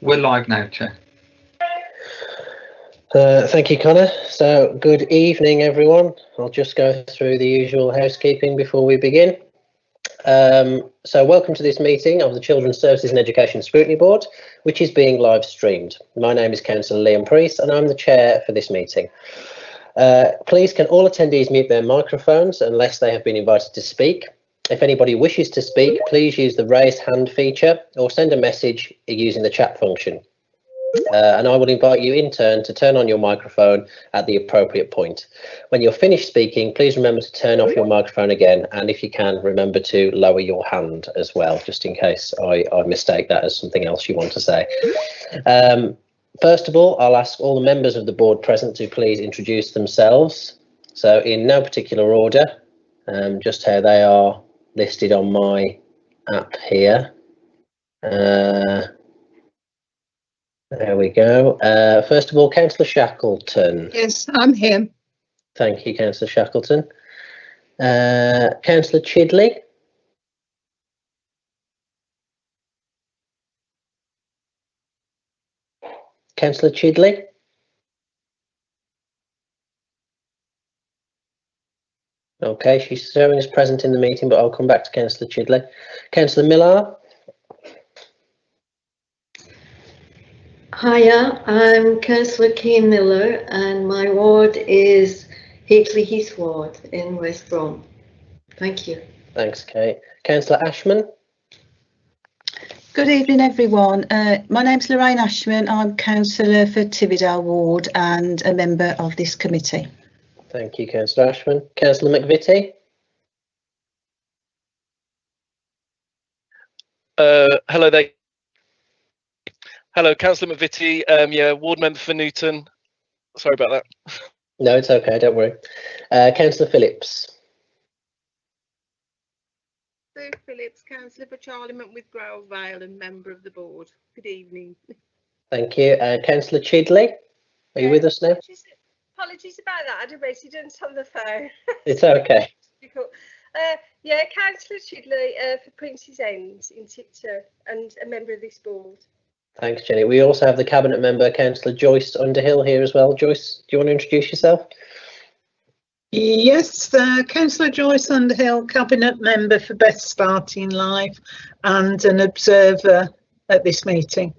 We're live now, Chair. Thank you, Connor. So, good evening, everyone. I'll just go through the usual housekeeping before we begin. So, welcome to this meeting of the Children's Services and Education Scrutiny Board, which is being live streamed. My name is Councillor Liam Priest, and I'm the chair for this meeting. Please, can all attendees mute their microphones unless they have been invited to speak? If anybody wishes to speak, please use the raised hand feature or send a message using the chat function. And I will invite you in turn to turn on your microphone at the appropriate point. When you're finished speaking, please remember to turn off your microphone again, and if you can, remember to lower your hand as well, just in case I mistake that as something else you want to say. First of all, I'll ask all the members of the board present to please introduce themselves. So in no particular order, just how they are listed on my app here. There we go. First of all, Councillor Shackleton. Yes, I'm here. Thank you, Councillor Shackleton. Councillor Chidley. Councillor Chidley. Okay, she's showing us present in the meeting, but I'll come back to Councillor Chidley. Councillor Millar. Hiya, I'm Councillor Keane Miller and my ward is Heatley Heath Ward in West Brom. Thank you. Thanks, Kate. Councillor Ashman. Good evening, everyone. My name's Lorraine Ashman. I'm councillor for Tividale Ward and a member of this committee. Thank you, Councillor Ashman. Councillor McVitie. Hello there. Hello, Councillor McVitie. Yeah, ward member for Newton. Sorry about that. No, it's okay, don't worry. Councillor Phillips. Sue Phillips, Councillor for Charlemont with Grove Vale and member of the board. Good evening. Thank you. Councillor Chidley, are you with us now? Apologies about that. I had a resident on the phone. It's okay. Yeah, Councillor Chidley for Prince's End in Tipton and a member of this board. Thanks, Jenny. We also have the Cabinet member, Councillor Joyce Underhill, here as well. Joyce, do you want to introduce yourself? Yes, Councillor Joyce Underhill, Cabinet member for Best Starting Life and an observer at this meeting.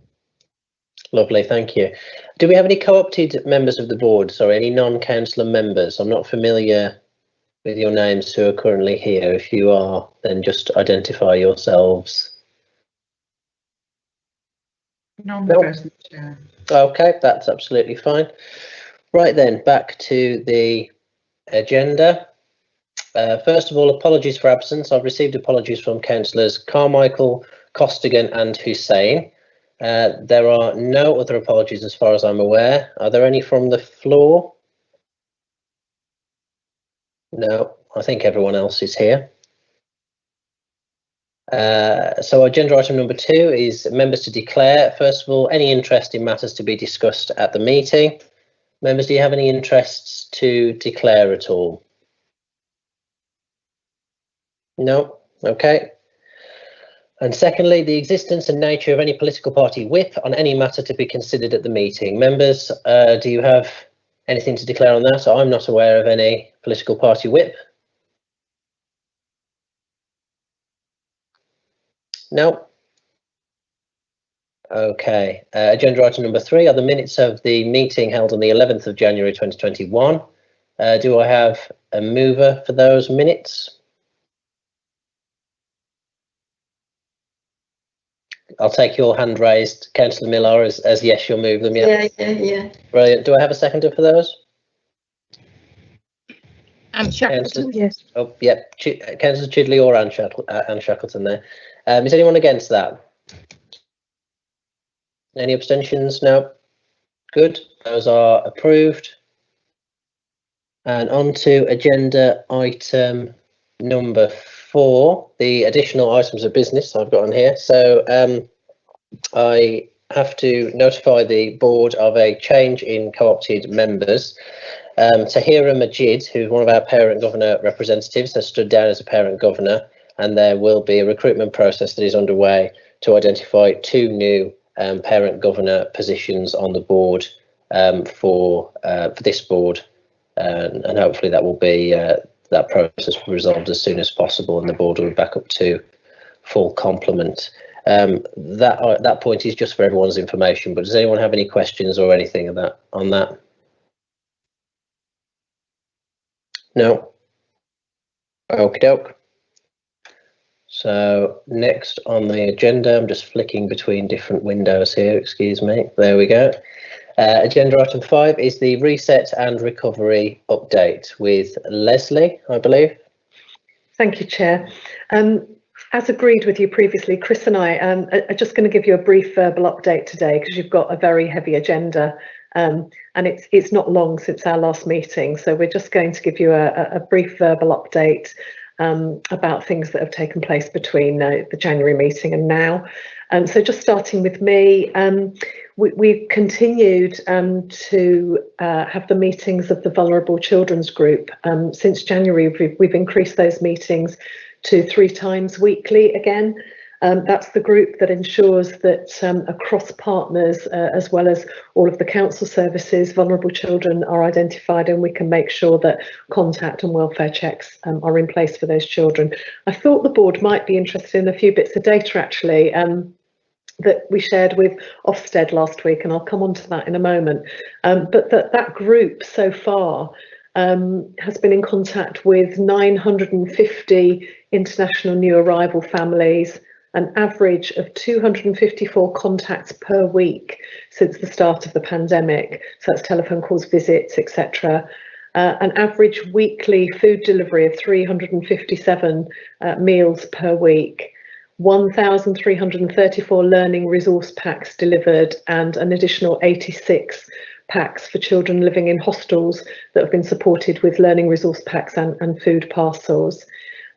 Lovely, thank you. Do we have any co-opted members of the board? Sorry, any non-councillor members? I'm not familiar with your names who are currently here. If you are, then just identify yourselves. Non-present chair. Okay, that's absolutely fine. Right then, back to the agenda. First of all, apologies for absence. I've received apologies from councillors Carmichael, Costigan and Hussein. There are no other apologies as far as I'm aware. Are there any from the floor? No, I think everyone else is here. So agenda item number 2 is members to declare. First of all, any interest in matters to be discussed at the meeting. Members, do you have any interests to declare at all? No? Okay. And secondly, the existence and nature of any political party whip on any matter to be considered at the meeting. Members, do you have anything to declare on that? I'm not aware of any political party whip. No. Okay. Agenda item number 3 are the minutes of the meeting held on the 11th of January 2021. Do I have a mover for those minutes? I'll take your hand raised, Councillor Millar, as yes, you'll move them. Yeah. Brilliant. Do I have a seconder for those? And Shackleton, yes. Oh, yeah. Councillor Chidley or Anne Shackleton there. Is anyone against that? Any abstentions? No. Good. Those are approved. And on to agenda item number 4, the additional items of business I've got on here. So I have to notify the board of a change in co-opted members. Tahira Majid, who's one of our parent governor representatives, has stood down as a parent governor, and there will be a recruitment process that is underway to identify 2 new parent governor positions on the board for this board, and hopefully that will be that process will be resolved as soon as possible, and the board will be back up to full complement. That point is just for everyone's information, but does anyone have any questions or anything on that? No. Okie doke. So next on the agenda, I'm just flicking between different windows here, excuse me. There we go. Agenda item 5 is the reset and recovery update with Leslie, I believe. Thank you, Chair. As agreed with you previously, Chris and I are just going to give you a brief verbal update today because you've got a very heavy agenda, and it's not long since our last meeting. So we're just going to give you a brief verbal update about things that have taken place between the January meeting and now. So just starting with me, we've continued to have the meetings of the Vulnerable Children's Group. Since January, we've increased those meetings to 3 times weekly again. That's the group that ensures that across partners, as well as all of the council services, vulnerable children are identified, and we can make sure that contact and welfare checks are in place for those children. I thought the board might be interested in a few bits of data actually that we shared with Ofsted last week, and I'll come on to that in a moment. But that group so far has been in contact with 950 international new arrival families, an average of 254 contacts per week since the start of the pandemic. So that's telephone calls, visits, etc. An average weekly food delivery of 357 meals per week. 1,334 learning resource packs delivered, and an additional 86 packs for children living in hostels that have been supported with learning resource packs and food parcels.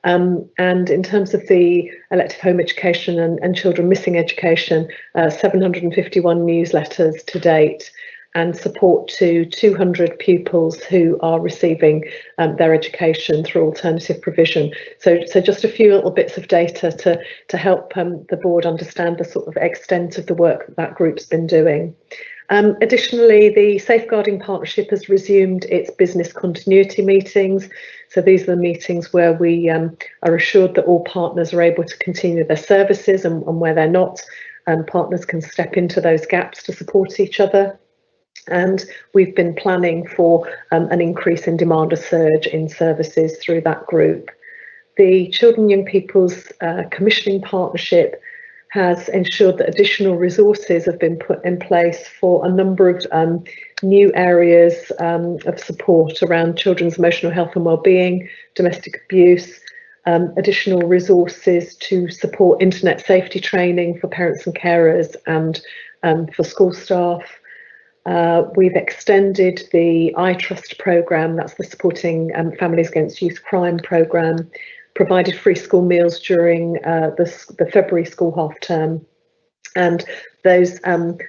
And in terms of the elective home education and children missing education, 751 newsletters to date, and support to 200 pupils who are receiving their education through alternative provision. So just a few little bits of data to help the board understand the sort of extent of the work that group's been doing. Additionally, the Safeguarding Partnership has resumed its business continuity meetings. So these are the meetings where we are assured that all partners are able to continue their services, and where they're not, partners can step into those gaps to support each other. And we've been planning for an increase in demand, a surge in services through that group. The Children and Young People's Commissioning Partnership has ensured that additional resources have been put in place for a number of new areas of support around children's emotional health and well-being, domestic abuse, additional resources to support internet safety training for parents and carers and for school staff. We've extended the I Trust programme, that's the Supporting Families Against Youth Crime programme, provided free school meals during the February school half term, and those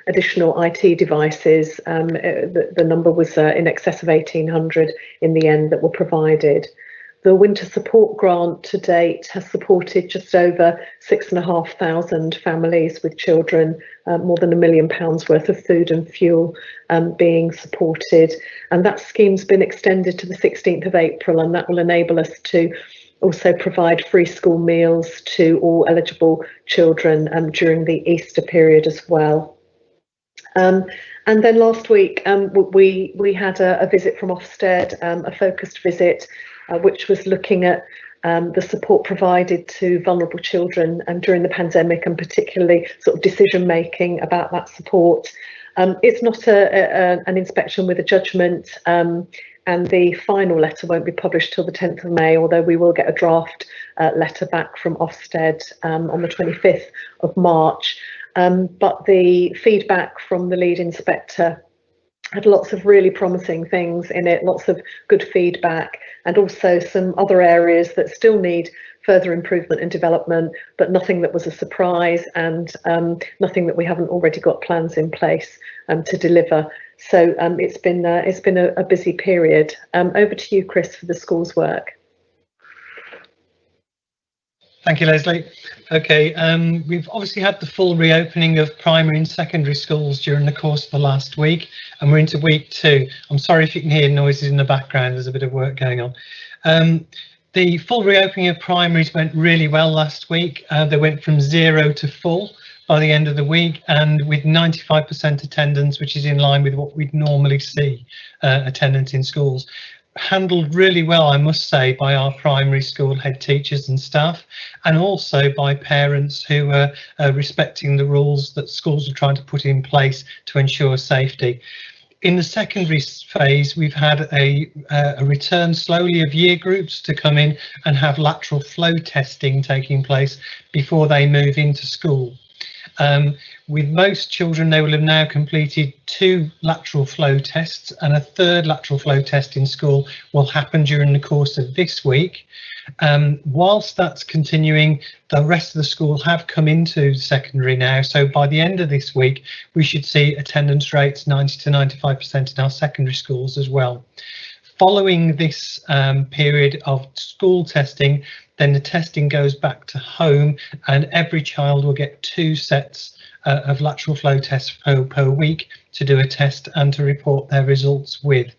additional IT devices, the number was in excess of 1,800 in the end that were provided. The Winter Support Grant to date has supported just over 6,500 families with children, more than £1 million worth of food and fuel being supported. And that scheme's been extended to the 16th of April, and that will enable us to also provide free school meals to all eligible children during the Easter period as well. And then last week we had a visit from Ofsted, a focused visit, which was looking at the support provided to vulnerable children during the pandemic, and particularly sort of decision making about that support. It's not an inspection with a judgment, and the final letter won't be published till the 10th of May, although we will get a draft letter back from Ofsted on the 25th of March. But the feedback from the lead inspector had lots of really promising things in it, lots of good feedback, and also some other areas that still need further improvement and development, but nothing that was a surprise, and nothing that we haven't already got plans in place to deliver. So it's been a busy period. Over to you, Chris, for the school's work. Thank you, Leslie. Okay, we've obviously had the full reopening of primary and secondary schools during the course of the last week, and we're into week 2. I'm sorry if you can hear noises in the background, there's a bit of work going on. The full reopening of primaries went really well last week. They went from 0 to full by the end of the week, and with 95% attendance, which is in line with what we'd normally see attendance in schools. Handled really well, I must say, by our primary school head teachers and staff, and also by parents who are respecting the rules that schools are trying to put in place to ensure safety. In the secondary phase, we've had a return slowly of year groups to come in and have lateral flow testing taking place before they move into school. With most children, they will have now completed 2 lateral flow tests, and a 3rd lateral flow test in school will happen during the course of this week. Whilst that's continuing, the rest of the school have come into secondary now, so by the end of this week we should see attendance rates 90 to 95% in our secondary schools as well. Following this period of school testing, then the testing goes back to home, and every child will get 2 sets of lateral flow tests per week to do a test and to report their results with.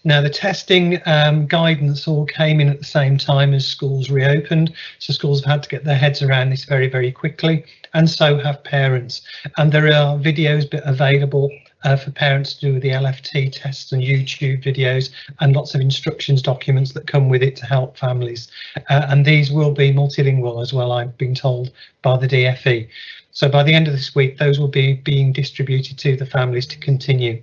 Now, the testing guidance all came in at the same time as schools reopened, so schools have had to get their heads around this very, very quickly, and so have parents. And there are videos available for parents to do the LFT tests and YouTube videos, and lots of instructions documents that come with it to help families. And these will be multilingual as well, I've been told by the DFE. So by the end of this week, those will be being distributed to the families to continue.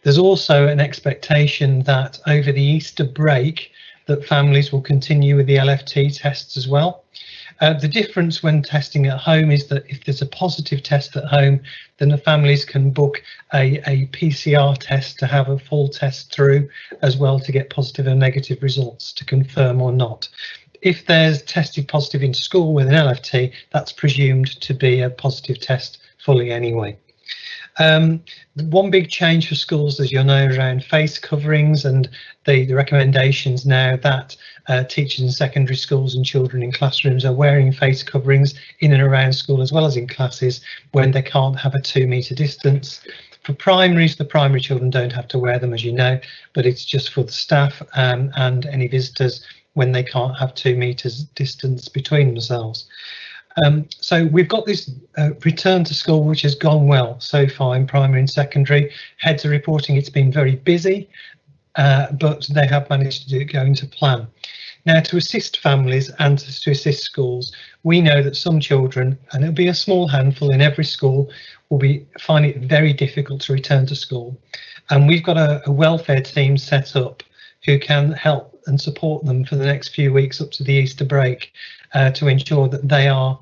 There's also an expectation that over the Easter break that families will continue with the LFT tests as well. The difference when testing at home is that if there's a positive test at home, then the families can book a PCR test to have a full test through as well to get positive and negative results to confirm or not. If there's tested positive in school with an LFT, that's presumed to be a positive test fully anyway. One big change for schools, as you'll know, around face coverings, and the recommendations now that teachers in secondary schools and children in classrooms are wearing face coverings in and around school as well as in classes when they can't have a 2-metre distance. For primaries, the primary children don't have to wear them, as you know, but it's just for the staff and any visitors when they can't have 2 metres distance between themselves. So we've got this return to school which has gone well so far in primary and secondary. Heads are reporting it's been very busy, but they have managed to do it going to plan. Now, to assist families and to assist schools, we know that some children, and it'll be a small handful in every school, will find it very difficult to return to school. And we've got a welfare team set up who can help and support them for the next few weeks up to the Easter break to ensure that they are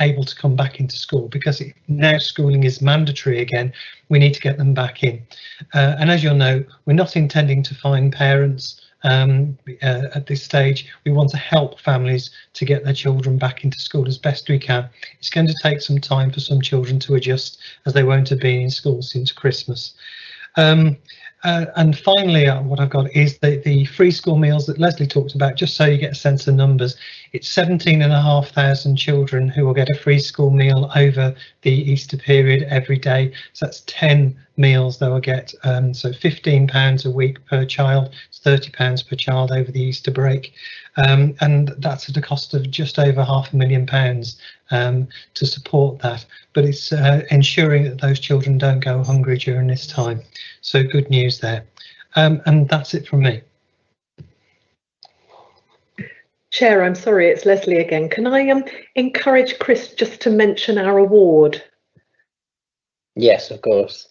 able to come back into school, because now schooling is mandatory again. We need to get them back in. And as you'll know, we're not intending to fine parents at this stage. We want to help families to get their children back into school as best we can. It's going to take some time for some children to adjust, as they won't have been in school since Christmas. And finally, what I've got is the free school meals that Leslie talked about, just so you get a sense of numbers. It's 17,500 children who will get a free school meal over the Easter period every day. So that's 10 meals they will get. So £15 a week per child, it's £30 per child over the Easter break. And that's at a cost of just over £500,000 to support that. But it's ensuring that those children don't go hungry during this time. So good news there. And that's it from me. Chair, I'm sorry, it's Leslie again. Can I encourage Chris just to mention our award? Yes, of course.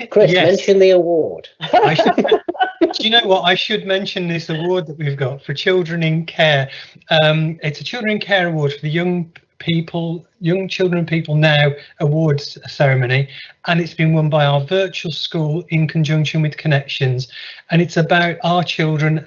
Chris, Yes. mention the award. Do you know what? I should mention this award that we've got for children in care. It's a children in care award for the young People, Young Children and People Now awards ceremony, and it's been won by our virtual school in conjunction with Connections, and it's about our children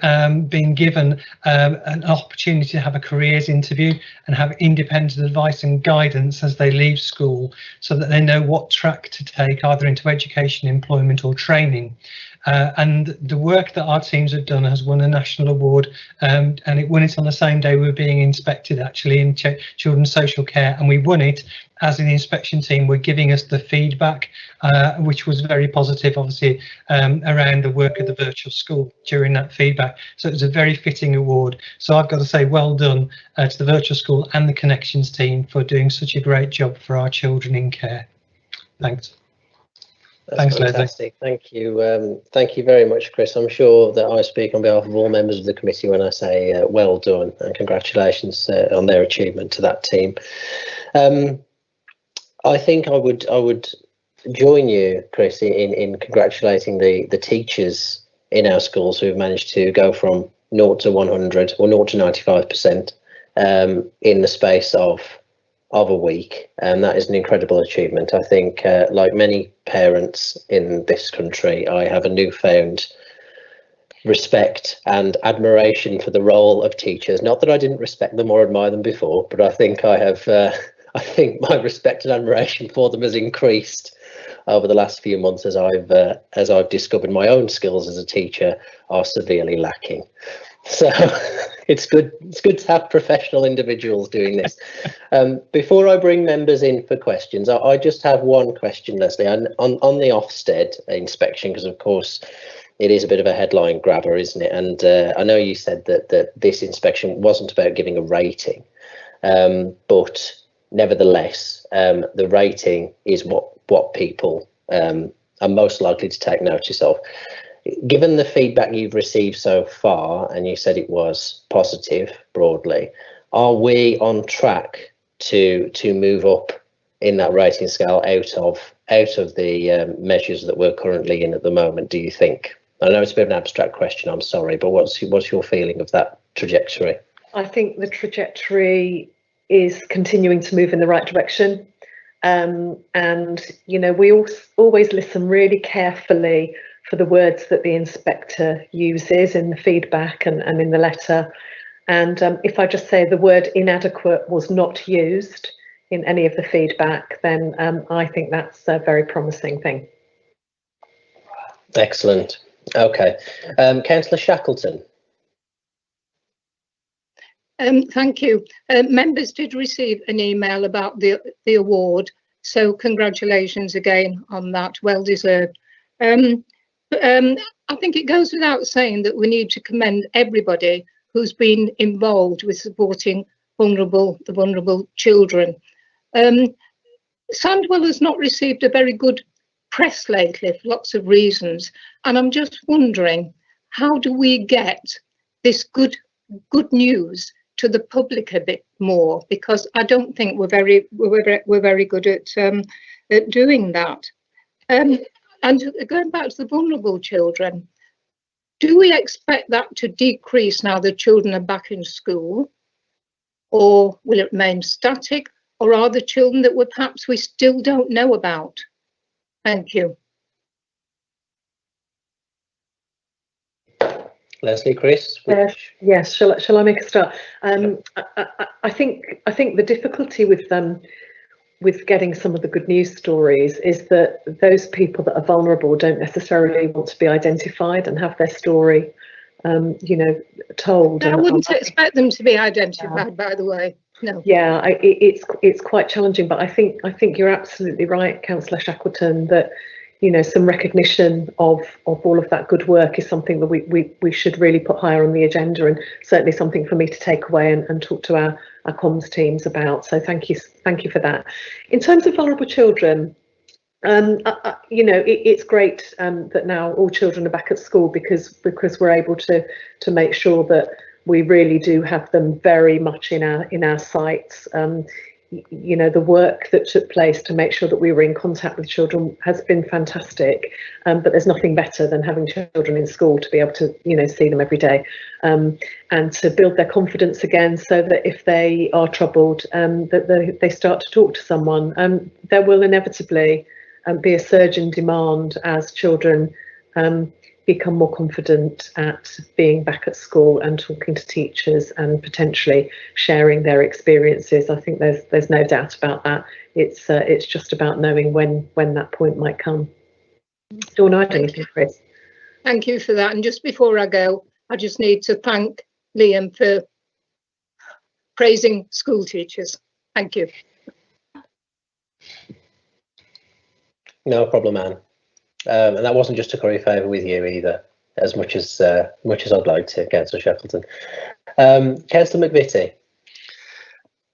being given an opportunity to have a careers interview and have independent advice and guidance as they leave school, so that they know what track to take, either into education, employment or training. And the work that our teams have done has won a national award, and it won it on the same day we were being inspected, actually, in children's social care, and we won it as the inspection team were giving us the feedback, which was very positive, obviously, around the work of the virtual school during that feedback. So it was a very fitting award. So I've got to say well done to the virtual school and the Connections team for doing such a great job for our children in care. Thanks. That's Thanks, fantastic. Leslie. Thank you very much, Chris. I'm sure that I speak on behalf of all members of the committee when I say well done and congratulations on their achievement to that team. I think I would join you, Chris, in congratulating the teachers in our schools who've managed to go from 0 to 100 or 0 to 95% in the space of a week, and that is an incredible achievement. I think, like many parents in this country, I have a newfound respect and admiration for the role of teachers. Not that I didn't respect them or admire them before, but I think I have. I think my respect and admiration for them has increased over the last few months as I've discovered my own skills as a teacher are severely lacking. So it's good to have professional individuals doing this. Before I bring members in for questions, I just have one question, Leslie, on the Ofsted inspection, because of course it is a bit of a headline grabber, isn't it? And I know you said that this inspection wasn't about giving a rating, but nevertheless, the rating is what people are most likely to take notice of. Given the feedback you've received so far, and you said it was positive broadly, are we on track to move up in that rating scale out of the measures that we're currently in at the moment, do you think? I know it's a bit of an abstract question, I'm sorry, but what's your feeling of that trajectory? I think the trajectory is continuing to move in the right direction. And, you know, we always listen really carefully for the words that the inspector uses in the feedback and in the letter. And if I just say the word inadequate was not used in any of the feedback, then I think that's a very promising thing. Excellent. Okay. Councillor Shackleton. Thank you. Members did receive an email about the award, so congratulations again on that, well deserved. I think it goes without saying that we need to commend everybody who's been involved with supporting the vulnerable children. Sandwell has not received a very good press lately for lots of reasons, and I'm just wondering, how do we get this good news to the public a bit more? Because I don't think we're very good at doing that. And going back to the vulnerable children, do we expect that to decrease now the children are back in school, or will it remain static, or are there children that perhaps we still don't know about? Thank you. Leslie, Chris? Yes, shall I make a start? I think the difficulty with getting some of the good news stories is that those people that are vulnerable don't necessarily want to be identified and have their story, told. I wouldn't expect them to be identified, by the way. No. Yeah, it's quite challenging, but I think you're absolutely right, Councillor Shackleton, that some recognition of all of that good work is something that we should really put higher on the agenda, and certainly something for me to take away and talk to our comms teams about. So thank you for that. In terms of vulnerable children, it's great that now all children are back at school because we're able to make sure that we really do have them very much in our sights. you know, the work that took place to make sure that we were in contact with children has been fantastic, but there's nothing better than having children in school to be able to, you know, see them every day, and to build their confidence again, so that if they are troubled, that they start to talk to someone. There will inevitably be a surge in demand as children become more confident at being back at school and talking to teachers and potentially sharing their experiences. I think there's no doubt about that. It's just about knowing when that point might come. Do you want to add anything, Chris? Thank you for that. And just before I go, I just need to thank Liam for praising school teachers. Thank you. No problem, Anne. And that wasn't just to curry favour with you either, as much as I'd like to, Councillor Shackleton. Councillor McVitie.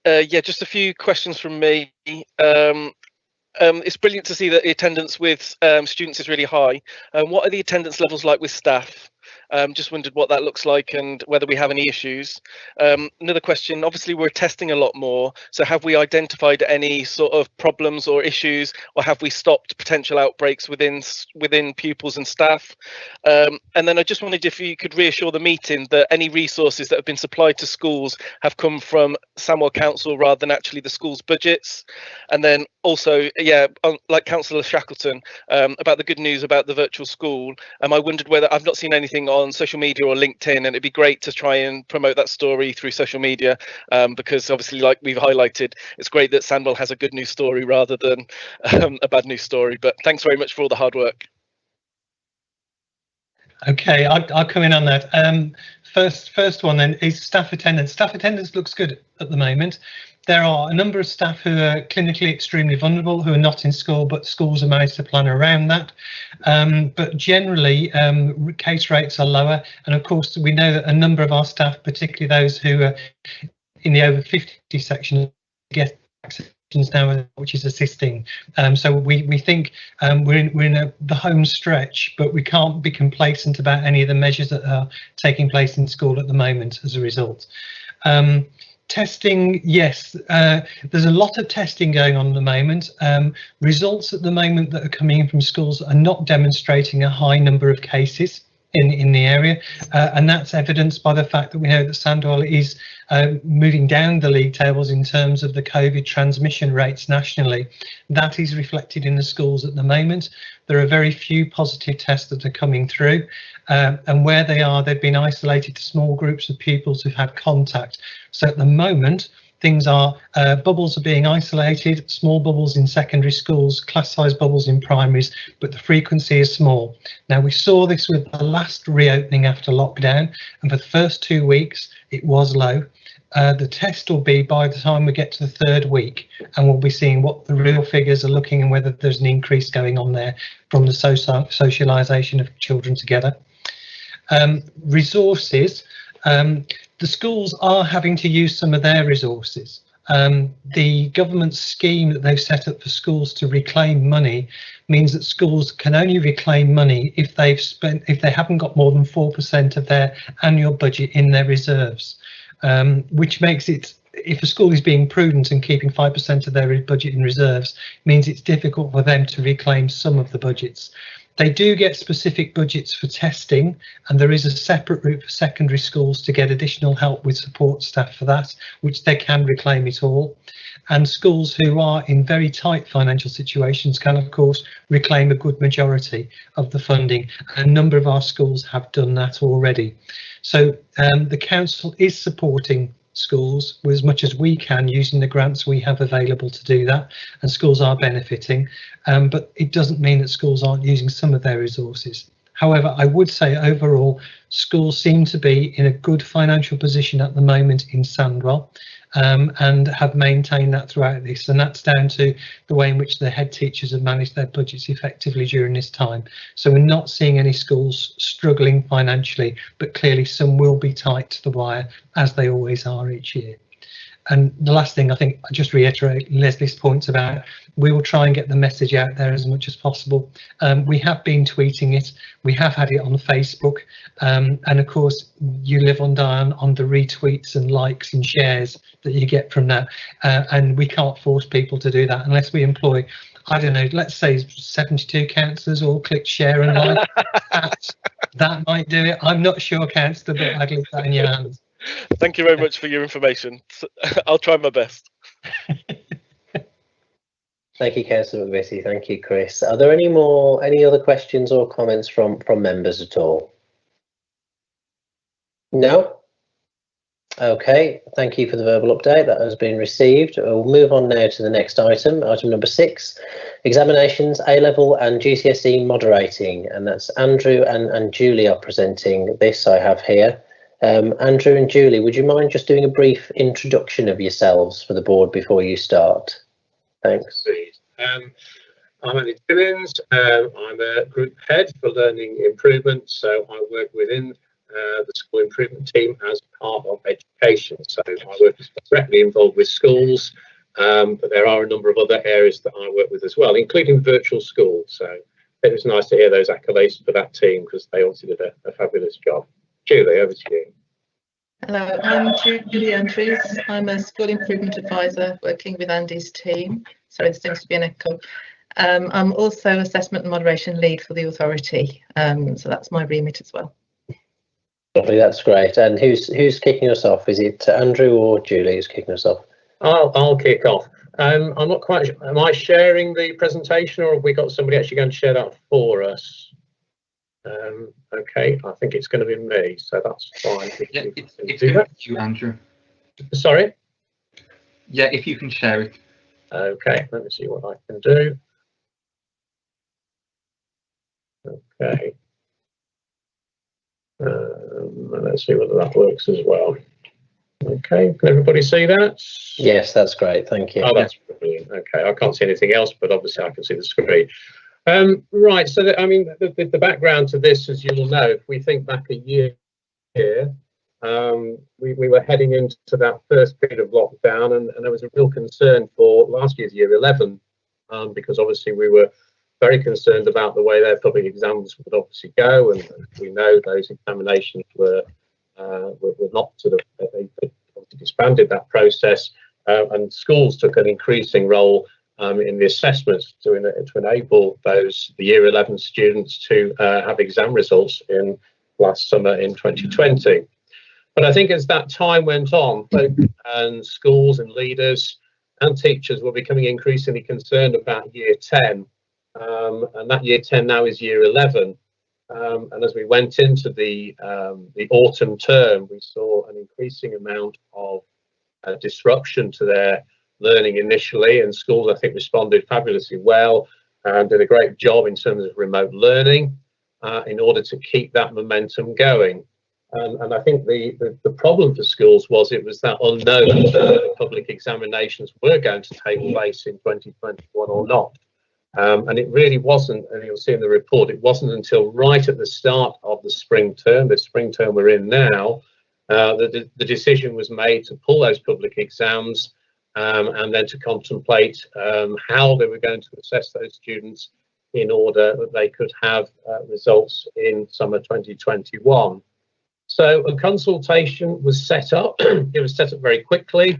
Yeah, just a few questions from me. It's brilliant to see that the attendance with students is really high. What are the attendance levels like with staff? Just wondered what that looks like and whether we have any issues. Another question, obviously we're testing a lot more, so have we identified any sort of problems or issues, or have we stopped potential outbreaks within pupils and staff? And then I just wondered if you could reassure the meeting that any resources that have been supplied to schools have come from Sandwell Council rather than actually the school's budgets. And then also, yeah, like Councillor Shackleton, about the good news about the virtual school, I wondered whether, I've not seen anything on social media or LinkedIn, and it'd be great to try and promote that story through social media, because obviously, like we've highlighted, it's great that Sandwell has a good news story rather than a bad news story. But thanks very much for all the hard work. Okay, I'll come in on that. First one then is staff attendance. Staff attendance looks good at the moment. There are a number of staff who are clinically extremely vulnerable, who are not in school, but schools have managed to plan around that. But generally, case rates are lower. And of course, we know that a number of our staff, particularly those who are in the over 50 section, get vaccinations now, which is assisting. So we think we're in the home stretch, but we can't be complacent about any of the measures that are taking place in school at the moment as a result. Testing, yes, there's a lot of testing going on at the moment. Results at the moment that are coming in from schools are not demonstrating a high number of cases in the area, and that's evidenced by the fact that we know that Sandwell is moving down the league tables in terms of the COVID transmission rates nationally. That is reflected in the schools at the moment. There are very few positive tests that are coming through, and where they are, they've been isolated to small groups of pupils who've had contact. So at the moment, things are, bubbles are being isolated, small bubbles in secondary schools, class size bubbles in primaries, but the frequency is small. Now, we saw this with the last reopening after lockdown, and for the first 2 weeks, it was low. The test will be by the time we get to the third week, and we'll be seeing what the real figures are looking and whether there's an increase going on there from the socialisation of children together. Resources. The schools are having to use some of their resources. The government scheme that they've set up for schools to reclaim money means that schools can only reclaim money if they haven't got more than 4% of their annual budget in their reserves, which makes it, if a school is being prudent and keeping 5% of their budget in reserves, means it's difficult for them to reclaim some of the budgets. They do get specific budgets for testing, and there is a separate route for secondary schools to get additional help with support staff for that, which they can reclaim it all. And schools who are in very tight financial situations can, of course, reclaim a good majority of the funding. And a number of our schools have done that already. So the council is supporting schools as much as we can using the grants we have available to do that, and schools are benefiting, but it doesn't mean that schools aren't using some of their resources. However, I would say overall schools seem to be in a good financial position at the moment in Sandwell, and have maintained that throughout this, and that's down to the way in which the head teachers have managed their budgets effectively during this time. So we're not seeing any schools struggling financially, but clearly some will be tight to the wire, as they always are each year. And the last thing, I think, I just reiterate Leslie's points about we will try and get the message out there as much as possible. We have been tweeting it, we have had it on Facebook, and of course you live on down on the retweets and likes and shares that you get from that, and we can't force people to do that unless we employ, I don't know, let's say 72 councillors all click share and like. That might do it. I'm not sure, Councillor, but I'd leave that in your hands. Thank you very much for your information. I'll try my best. Thank you, Councillor McVitie. Thank you, Chris. Are there any other questions or comments from members at all? No? Okay, thank you for the verbal update. That has been received. We'll move on now to the next item, item number 6, examinations, A-level and GCSE moderating. And that's Andrew and Julie are presenting this I have here. Andrew and Julie, would you mind just doing a brief introduction of yourselves for the board before you start? Thanks. I'm Andy Timmins. I'm a group head for learning improvement, so I work within the school improvement team as part of education. So I work directly involved with schools, but there are a number of other areas that I work with as well, including virtual schools. So it was nice to hear those accolades for that team because they also did a fabulous job. Julie, over to you. Hello, I'm Julie Andrews. I'm a school improvement advisor working with Andy's team. Sorry, there seems to be an echo. I'm also assessment and moderation lead for the authority, so that's my remit as well. Lovely, that's great. And who's kicking us off? Is it Andrew or Julie who's kicking us off? I'll kick off. I'm not quite sure. Am I sharing the presentation, or have we got somebody actually going to share that for us? Okay, I think it's going to be me, so that's fine. Yeah, it's you, Andrew. Sorry? Yeah, if you can share it. Okay, let me see what I can do. Okay. Let's see whether that works as well. Okay, can everybody see that? Yes, that's great, thank you. Oh, that's brilliant. Okay, I can't see anything else, but obviously I can see the screen. Right, so I mean, the background to this, as you'll know, if we think back a year here, we were heading into that first period of lockdown, and there was a real concern for last year's year 11, because obviously we were very concerned about the way their public exams would obviously go, and we know those examinations were not sort of, they disbanded that process, and schools took an increasing role in the assessments to enable the year 11 students to have exam results in last summer in 2020. But I think as that time went on, and schools and leaders and teachers were becoming increasingly concerned about year 10, and that year 10 now is year 11. And as we went into the autumn term, we saw an increasing amount of disruption to their learning initially, and schools I think responded fabulously well and did a great job in terms of remote learning in order to keep that momentum going. And I think the problem for schools was it was that unknown that public examinations were going to take place in 2021 or not. And it really wasn't, and you'll see in the report, it wasn't until right at the start of the spring term we're in now, that the decision was made to pull those public exams and then to contemplate how they were going to assess those students in order that they could have results in summer 2021. So a consultation was set up. It was set up very quickly.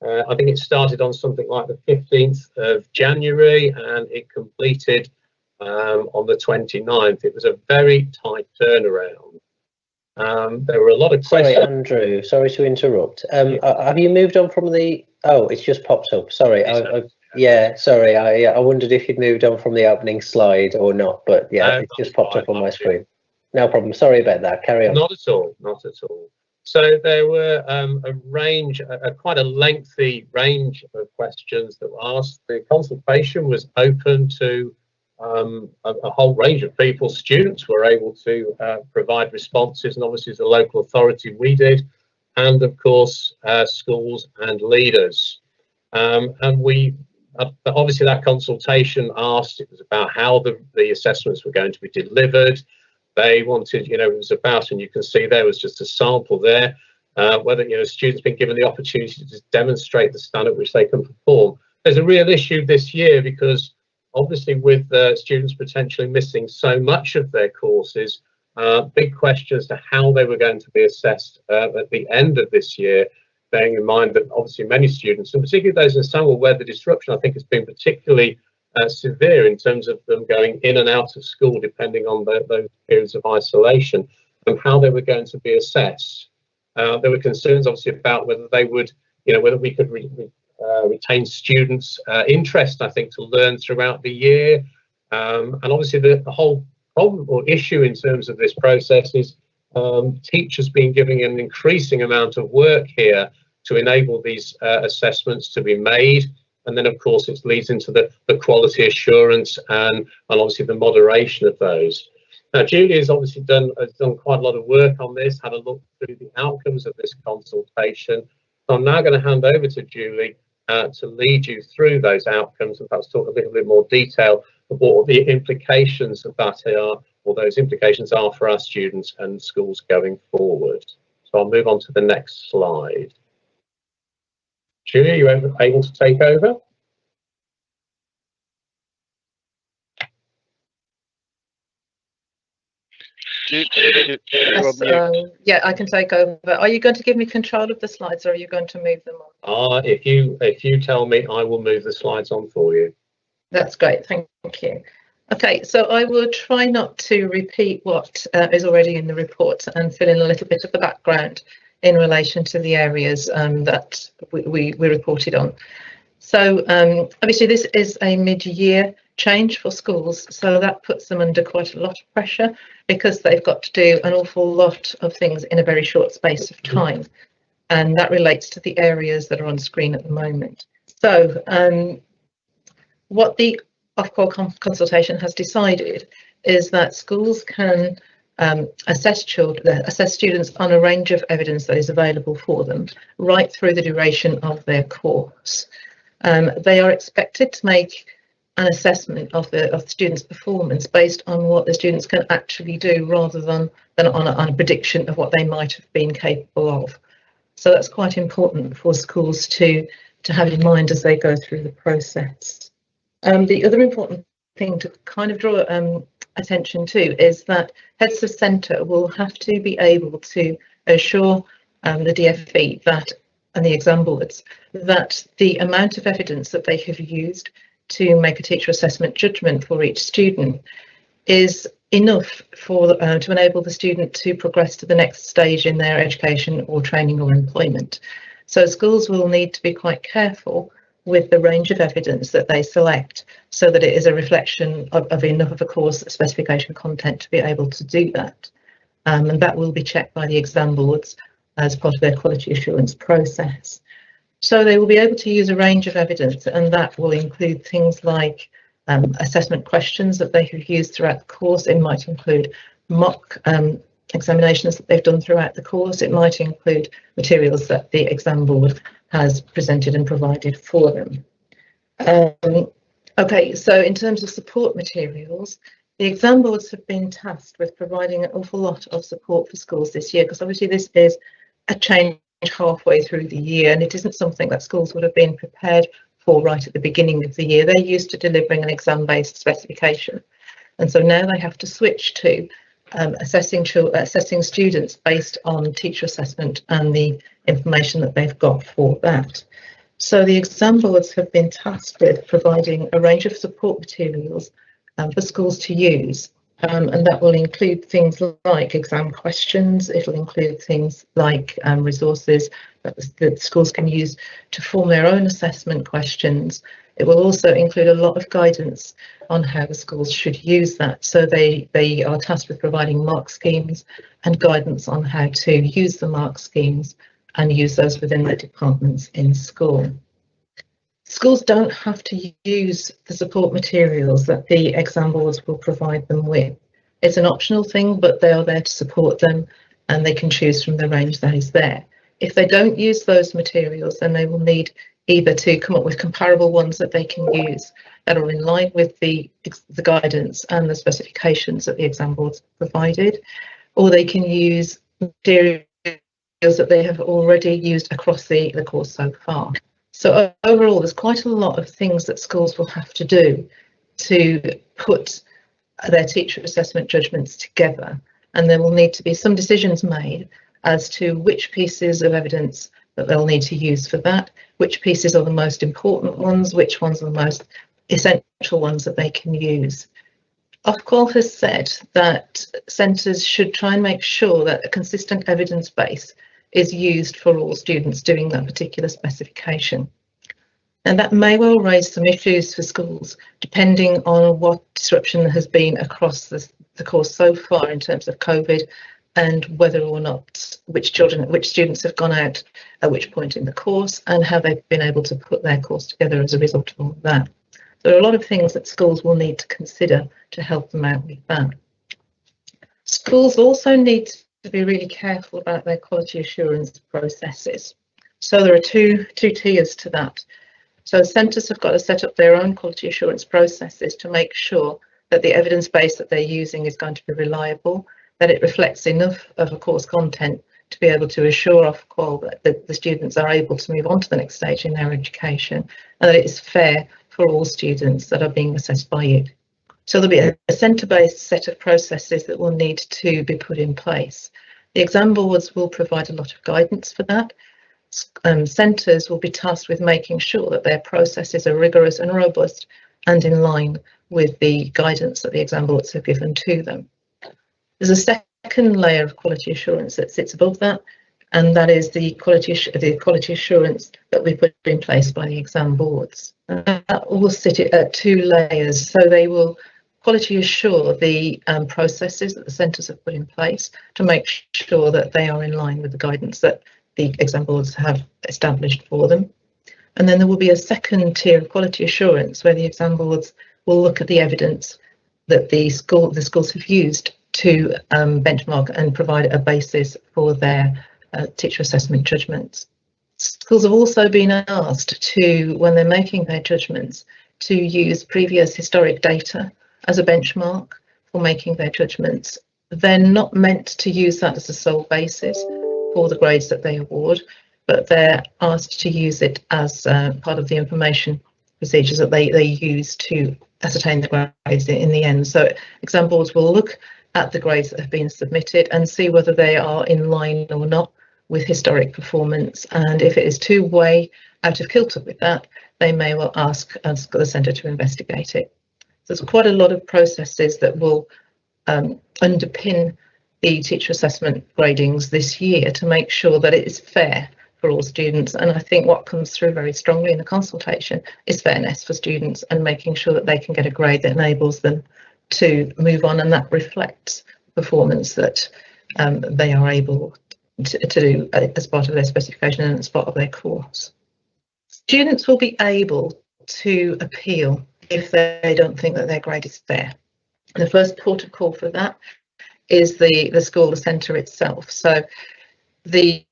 I think it started on something like the 15th of January and it completed on the 29th. It was a very tight turnaround. There were a lot of questions. Sorry, Andrew, sorry to interrupt. Have you moved on from the... Oh, it's just popped up. Sorry. Yeah, sorry. I wondered if you'd moved on from the opening slide or not, but yeah, it just popped up on my screen. No problem. Sorry about that. Carry on. Not at all. Not at all. So there were quite a lengthy range of questions that were asked. The consultation was open to a whole range of people. Students were able to provide responses, and obviously as a local authority we did, and of course schools and leaders. And we obviously that consultation asked, it was about how the assessments were going to be delivered. They wanted, it was about, and you can see there was just a sample there, whether students been given the opportunity to demonstrate the standard at which they can perform. There's a real issue this year because obviously with students potentially missing so much of their courses, big question as to how they were going to be assessed at the end of this year, bearing in mind that obviously many students, and particularly those in Sandwell where the disruption I think has been particularly severe in terms of them going in and out of school depending on those periods of isolation and how they were going to be assessed. There were concerns obviously about whether they would, whether we could retain students' interest, I think, to learn throughout the year. And obviously the whole problem or issue in terms of this process is teachers being given an increasing amount of work here to enable these assessments to be made. And then, of course, it leads into the quality assurance and obviously the moderation of those. Now, Julie has obviously done quite a lot of work on this, had a look through the outcomes of this consultation. So I'm now going to hand over to Julie to lead you through those outcomes and perhaps talk a little bit more detail about what the implications of that are, or those implications are for our students and schools going forward. So I'll move on to the next slide. Julie, are you able to take over? Yes, yeah, I can take over. Are you going to give me control of the slides, or are you going to move them on? If you tell me, I will move the slides on for you. That's great, thank you. Okay, so I will try not to repeat what is already in the report and fill in a little bit of the background in relation to the areas that we reported on. So obviously this is a mid-year change for schools, so that puts them under quite a lot of pressure because they've got to do an awful lot of things in a very short space of time, and that relates to the areas that are on screen at the moment. So what the Ofqual consultation has decided is that schools can assess students on a range of evidence that is available for them right through the duration of their course. They are expected to make an assessment of the students' performance based on what the students can actually do rather than on a prediction of what they might have been capable of. So that's quite important for schools to have in mind as they go through the process. The other important thing to kind of draw attention to is that heads of centre will have to be able to assure the DFE that, and the exam boards, that the amount of evidence that they have used to make a teacher assessment judgment for each student is enough for to enable the student to progress to the next stage in their education or training or employment. So schools will need to be quite careful with the range of evidence that they select so that it is a reflection of enough of a course specification content to be able to do that. And that will be checked by the exam boards as part of their quality assurance process. So they will be able to use a range of evidence, and that will include things like assessment questions that they have used throughout the course. It might include mock examinations that they've done throughout the course. It might include materials that the exam board has presented and provided for them. Okay, so in terms of support materials, the exam boards have been tasked with providing an awful lot of support for schools this year, because obviously this is a change halfway through the year, and it isn't something that schools would have been prepared for right at the beginning of the year. They're used to delivering an exam-based specification, and so now they have to switch to assessing students based on teacher assessment and the information that they've got for that. So the exam boards have been tasked with providing a range of support materials for schools to use, and that will include things like exam questions. It'll include things like resources that schools can use to form their own assessment questions. It will also include a lot of guidance on how the schools should use that. So they are tasked with providing mark schemes and guidance on how to use the mark schemes and use those within their departments in school. Schools don't have to use the support materials that the exam boards will provide them with. It's an optional thing, but they are there to support them, and they can choose from the range that is there. If they don't use those materials, then they will need either to come up with comparable ones that they can use that are in line with the guidance and the specifications that the exam boards provided, or they can use materials that they have already used across the course so far. So overall, there's quite a lot of things that schools will have to do to put their teacher assessment judgments together, and there will need to be some decisions made as to which pieces of evidence that they'll need to use for that, which pieces are the most important ones, which ones are the most essential ones that they can use. Ofqual has said that centres should try and make sure that a consistent evidence base is used for all students doing that particular specification. And that may well raise some issues for schools, depending on what disruption has been across the course so far in terms of COVID, and whether or not which students have gone out at which point in the course, and how they've been able to put their course together as a result of all of that. There are a lot of things that schools will need to consider to help them out with that. Schools also need to be really careful about their quality assurance processes. So there are two tiers to that. So centres have got to set up their own quality assurance processes to make sure that the evidence base that they're using is going to be reliable, that it reflects enough of a course content to be able to assure Ofqual that the students are able to move on to the next stage in their education, and that it is fair for all students that are being assessed by it. So there'll be a centre-based set of processes that will need to be put in place. The exam boards will provide a lot of guidance for that. Centres will be tasked with making sure that their processes are rigorous and robust and in line with the guidance that the exam boards have given to them. There's a second layer of quality assurance that sits above that, and that is the quality assurance that we put in place by the exam boards. That will sit at two layers, so they will quality assure the processes that the centres have put in place to make sure that they are in line with the guidance that the exam boards have established for them. And then there will be a second tier of quality assurance where the exam boards will look at the evidence that the schools have used to benchmark and provide a basis for their teacher assessment judgments. Schools have also been asked to, when they're making their judgments, to use previous historic data as a benchmark for making their judgments. They're not meant to use that as a sole basis for the grades that they award, but they're asked to use it as part of the information procedures that they use to ascertain the grades in the end. So exam boards will look at the grades that have been submitted and see whether they are in line or not with historic performance, and if it is too way out of kilter with that, they may well ask the centre to investigate it. So there's quite a lot of processes that will underpin the teacher assessment gradings this year to make sure that it is fair for all students, and I think what comes through very strongly in the consultation is fairness for students and making sure that they can get a grade that enables them to move on, and that reflects performance that they are able to do as part of their specification and as part of their course. Students will be able to appeal if they don't think that their grade is fair. And the first port of call for that is the school, the centre itself. So the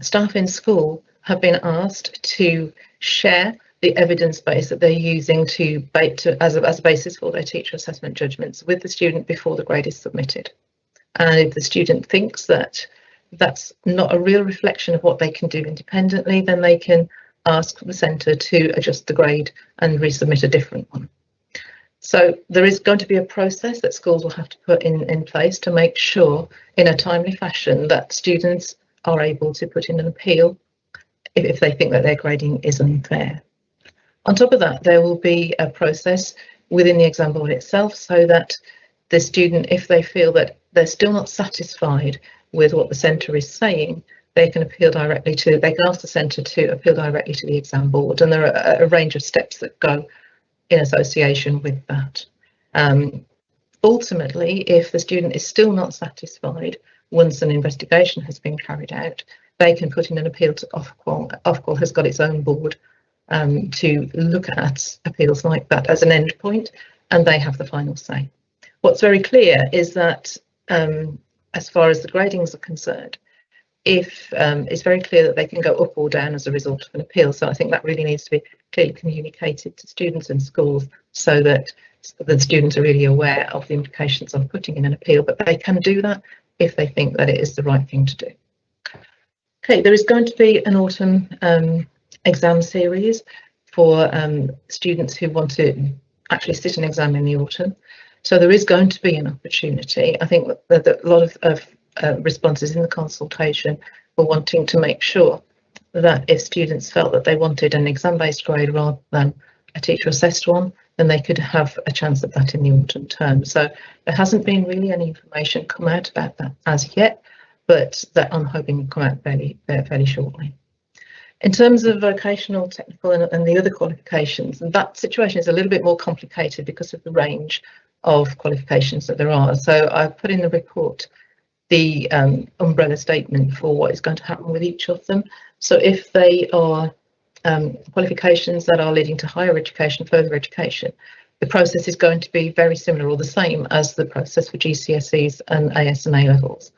staff in school have been asked to share the evidence base that they're using as a basis for their teacher assessment judgments with the student before the grade is submitted. And if the student thinks that that's not a real reflection of what they can do independently, then they can ask the centre to adjust the grade and resubmit a different one. So there is going to be a process that schools will have to put in place to make sure in a timely fashion that students are able to put in an appeal if they think that their grading is unfair. On top of that, there will be a process within the exam board itself so that the student, if they feel that they're still not satisfied with what the centre is saying, they can appeal directly to, they can ask the centre to appeal directly to the exam board, and there are a range of steps that go in association with that. Ultimately, if the student is still not satisfied once an investigation has been carried out, they can put in an appeal to Ofqual. Ofqual has got its own board to look at appeals like that as an end point, and they have the final say. What's very clear is that as far as the gradings are concerned, if it's very clear that they can go up or down as a result of an appeal. So I think that really needs to be clearly communicated to students and schools so that the students are really aware of the implications of putting in an appeal, but they can do that if they think that it is the right thing to do. Okay, there is going to be an autumn exam series for students who want to actually sit an exam in the autumn. So there is going to be an opportunity. I think that a lot of responses in the consultation were wanting to make sure that if students felt that they wanted an exam-based grade rather than a teacher-assessed one, then they could have a chance at that in the autumn term. So there hasn't been really any information come out about that as yet, but that I'm hoping will come out fairly shortly. In terms of vocational, technical and the other qualifications, that situation is a little bit more complicated because of the range of qualifications that there are. So I've put in the report the umbrella statement for what is going to happen with each of them. So if they are qualifications that are leading to higher education, further education, the process is going to be very similar or the same as the process for GCSEs and AS and A levels.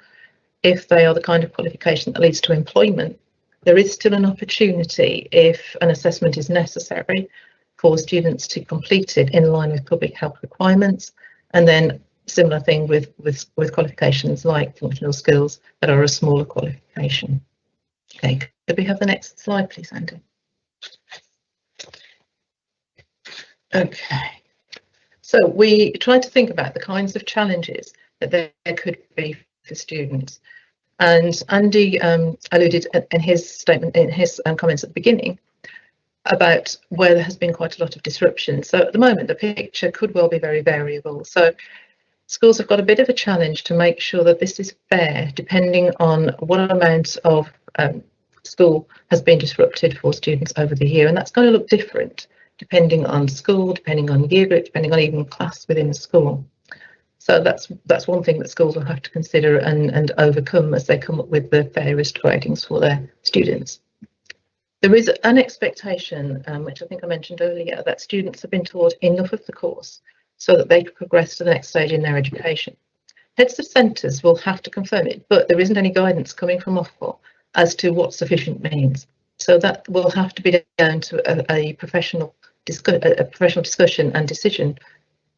If they are the kind of qualification that leads to employment, there is still an opportunity, if an assessment is necessary, for students to complete it in line with public health requirements, and then similar thing with qualifications like functional skills that are a smaller qualification. Okay, could we have the next slide, please, Andy? Okay, so we tried to think about the kinds of challenges that there could be for students. And Andy alluded in his statement, in his comments at the beginning, about where there has been quite a lot of disruption. So at the moment, the picture could well be very variable. So schools have got a bit of a challenge to make sure that this is fair, depending on what amount of school has been disrupted for students over the year. And that's going to look different, depending on school, depending on year group, depending on even class within the school. So that's one thing that schools will have to consider and overcome as they come up with the fairest gradings for their students. There is an expectation, which I think I mentioned earlier, that students have been taught enough of the course so that they can progress to the next stage in their education. Heads of centres will have to confirm it, but there isn't any guidance coming from Ofwat as to what sufficient means. So that will have to be down to a professional discussion and decision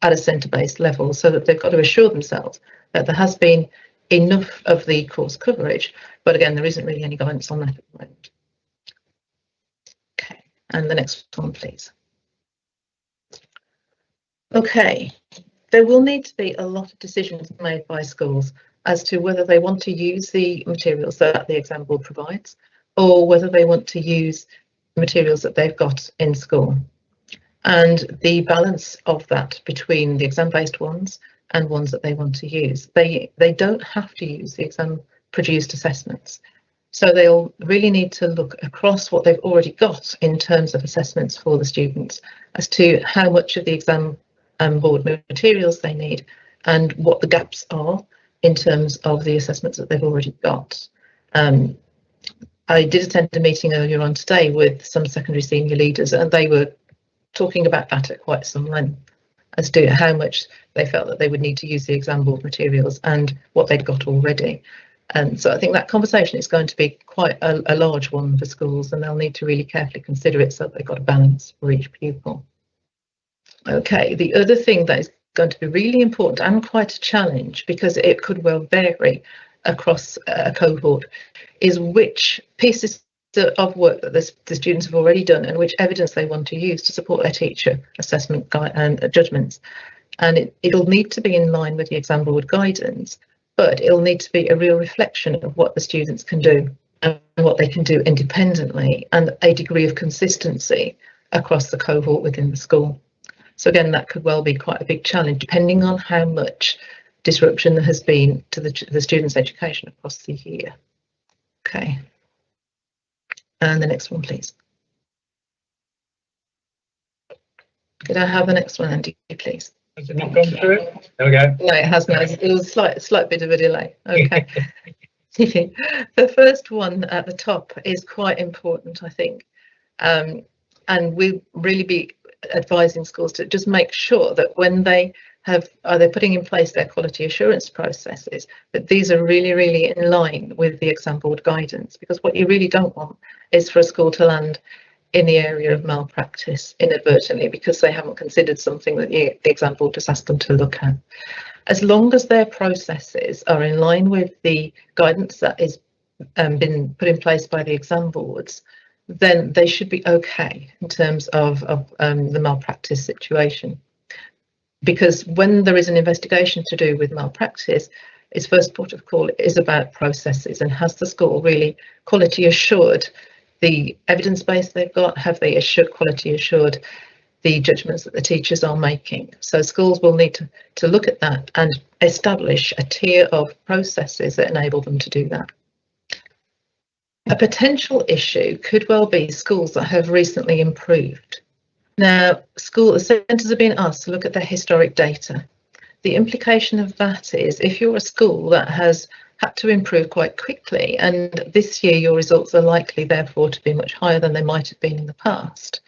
at a centre-based level, so that they've got to assure themselves that there has been enough of the course coverage, but again, there isn't really any guidance on that at the moment. Okay, and the next one, please. Okay, there will need to be a lot of decisions made by schools as to whether they want to use the materials that the exam board provides, or whether they want to use the materials that they've got in school. And the balance of that between the exam-based ones and ones that they want to use. They don't have to use the exam-produced assessments. So they'll really need to look across what they've already got in terms of assessments for the students as to how much of the exam board materials they need and what the gaps are in terms of the assessments that they've already got. I did attend a meeting earlier on today with some secondary senior leaders, and they were talking about that at quite some length as to how much they felt that they would need to use the exam board materials and what they'd got already. And so I think that conversation is going to be quite a large one for schools, and they'll need to really carefully consider it so that they've got a balance for each pupil. Okay, the other thing that is going to be really important and quite a challenge, because it could well vary across a cohort, is which pieces of work that the students have already done and which evidence they want to use to support their teacher assessment and judgments. And it'll need to be in line with the exam board guidance, but it'll need to be a real reflection of what the students can do and what they can do independently, and a degree of consistency across the cohort within the school. So again, that could well be quite a big challenge, depending on how much disruption there has been to the students' education across the year. Okay. And the next one, please. Could I have the next one, Andy, please? Has it not gone through it? There we go. No, it has not. It was a slight bit of a delay. Okay. The first one at the top is quite important, I think. And we'll really be advising schools to just make sure that when they are they putting in place their quality assurance processes, that these are really, really in line with the exam board guidance, because what you really don't want is for a school to land in the area of malpractice inadvertently because they haven't considered something that the exam board has asked them to look at. As long as their processes are in line with the guidance that is been put in place by the exam boards, then they should be okay in terms of the malpractice situation. Because when there is an investigation to do with malpractice, its first port of call is about processes, and has the school really quality assured the evidence base they've got? Have they quality assured the judgments that the teachers are making? So schools will need to look at that and establish a tier of processes that enable them to do that. A potential issue could well be schools that have recently improved. Now, the centres are being asked to look at their historic data. The implication of that is if you're a school that has had to improve quite quickly, and this year your results are likely therefore to be much higher than they might have been in the past,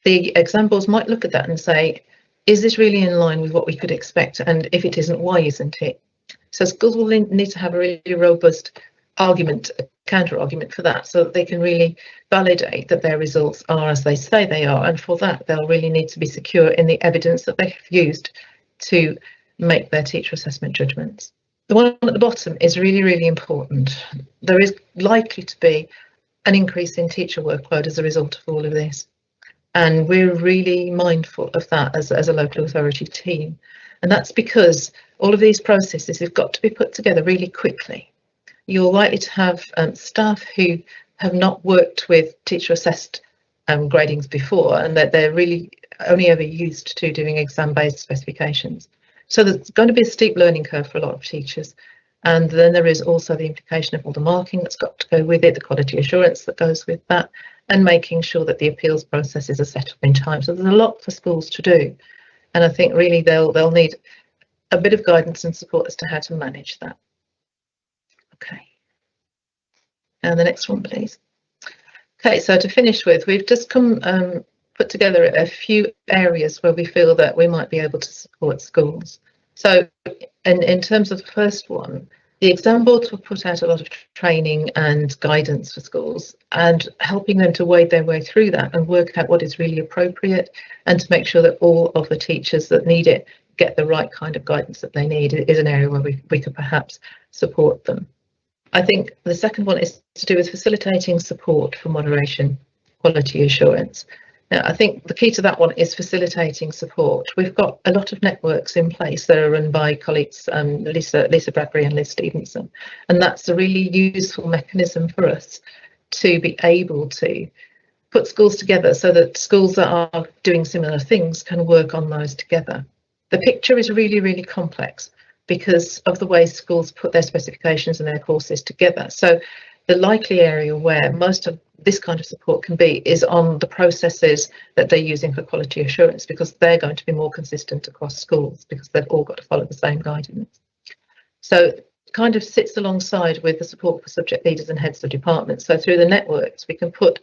the exam boards might look at that and say, is this really in line with what we could expect? And if it isn't, why isn't it? So schools will need to have a really robust argument, a counter argument for that, so that they can really validate that their results are as they say they are. And for that, they'll really need to be secure in the evidence that they have used to make their teacher assessment judgments. The one at the bottom is really, really important. There is likely to be an increase in teacher workload as a result of all of this. And we're really mindful of that as a local authority team. And that's because all of these processes have got to be put together really quickly. You're likely to have staff who have not worked with teacher assessed gradings before, and that they're really only ever used to doing exam based specifications. So there's going to be a steep learning curve for a lot of teachers. And then there is also the implication of all the marking that's got to go with it, the quality assurance that goes with that, and making sure that the appeals processes are set up in time. So there's a lot for schools to do. And I think really they'll need a bit of guidance and support as to how to manage that. Okay. And the next one, please. Okay, so to finish with, we've just put together a few areas where we feel that we might be able to support schools. So in terms of the first one, the exam boards will put out a lot of training and guidance for schools, and helping them to wade their way through that and work out what is really appropriate, and to make sure that all of the teachers that need it get the right kind of guidance that they need is an area where we could perhaps support them. I think the second one is to do with facilitating support for moderation quality assurance. Now, I think the key to that one is facilitating support. We've got a lot of networks in place that are run by colleagues, Lisa Bradbury and Liz Stevenson, and that's a really useful mechanism for us to be able to put schools together so that schools that are doing similar things can work on those together. The picture is really, really complex because of the way schools put their specifications and their courses together. So the likely area where most of this kind of support can be is on the processes that they're using for quality assurance, because they're going to be more consistent across schools because they've all got to follow the same guidance. So it kind of sits alongside with the support for subject leaders and heads of departments. So through the networks, we can put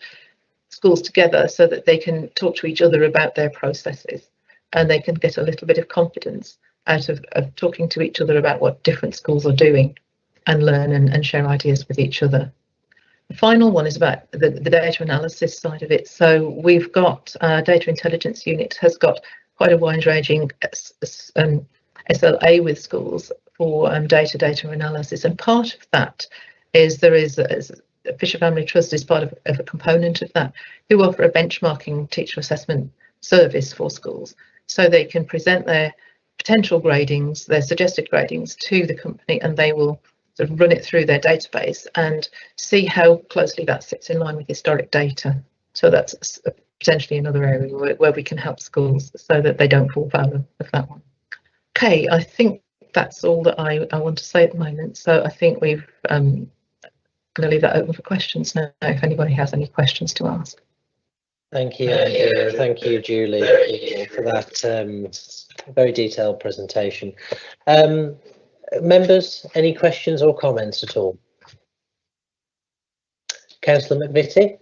schools together so that they can talk to each other about their processes, and they can get a little bit of confidence out of talking to each other about what different schools are doing, and learn and share ideas with each other. The final one is about the data analysis side of it. So we've got data intelligence unit has got quite a wide-ranging SLA with schools for data analysis, and part of that is Fisher Family Trust is part of a component of that, who offer a benchmarking teacher assessment service for schools, so they can present their potential gradings, their suggested gradings to the company, and they will sort of run it through their database and see how closely that sits in line with historic data. So that's potentially another area where we can help schools so that they don't fall foul of that one. Okay, I think that's all that I want to say at the moment. So I think we've going to leave that open for questions now, if anybody has any questions to ask. Thank you, Andrew. Thank you, Julie, for that very detailed presentation. Members, any questions or comments at all? Councillor McVitie?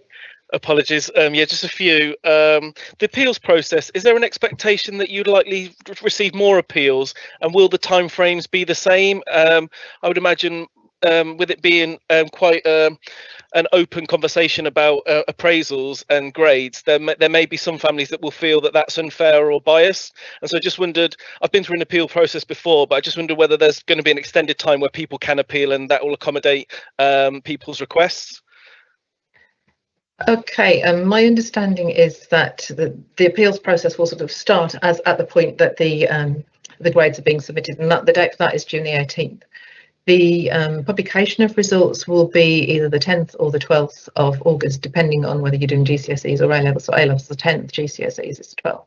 Apologies. Yeah, just a few. The appeals process, is there an expectation that you'd likely receive more appeals, and will the timeframes be the same? I would imagine with it being quite an open conversation about appraisals and grades, there may be some families that will feel that that's unfair or biased. And so I just wondered, I've been through an appeal process before, but I just wonder whether there's going to be an extended time where people can appeal and that will accommodate people's requests. Okay, my understanding is that the appeals process will sort of start as at the point that the grades are being submitted, and that the date for that is June the 18th. The publication of results will be either the 10th or the 12th of August, depending on whether you're doing GCSEs or A-levels. So A-levels is the 10th, GCSEs is the 12th.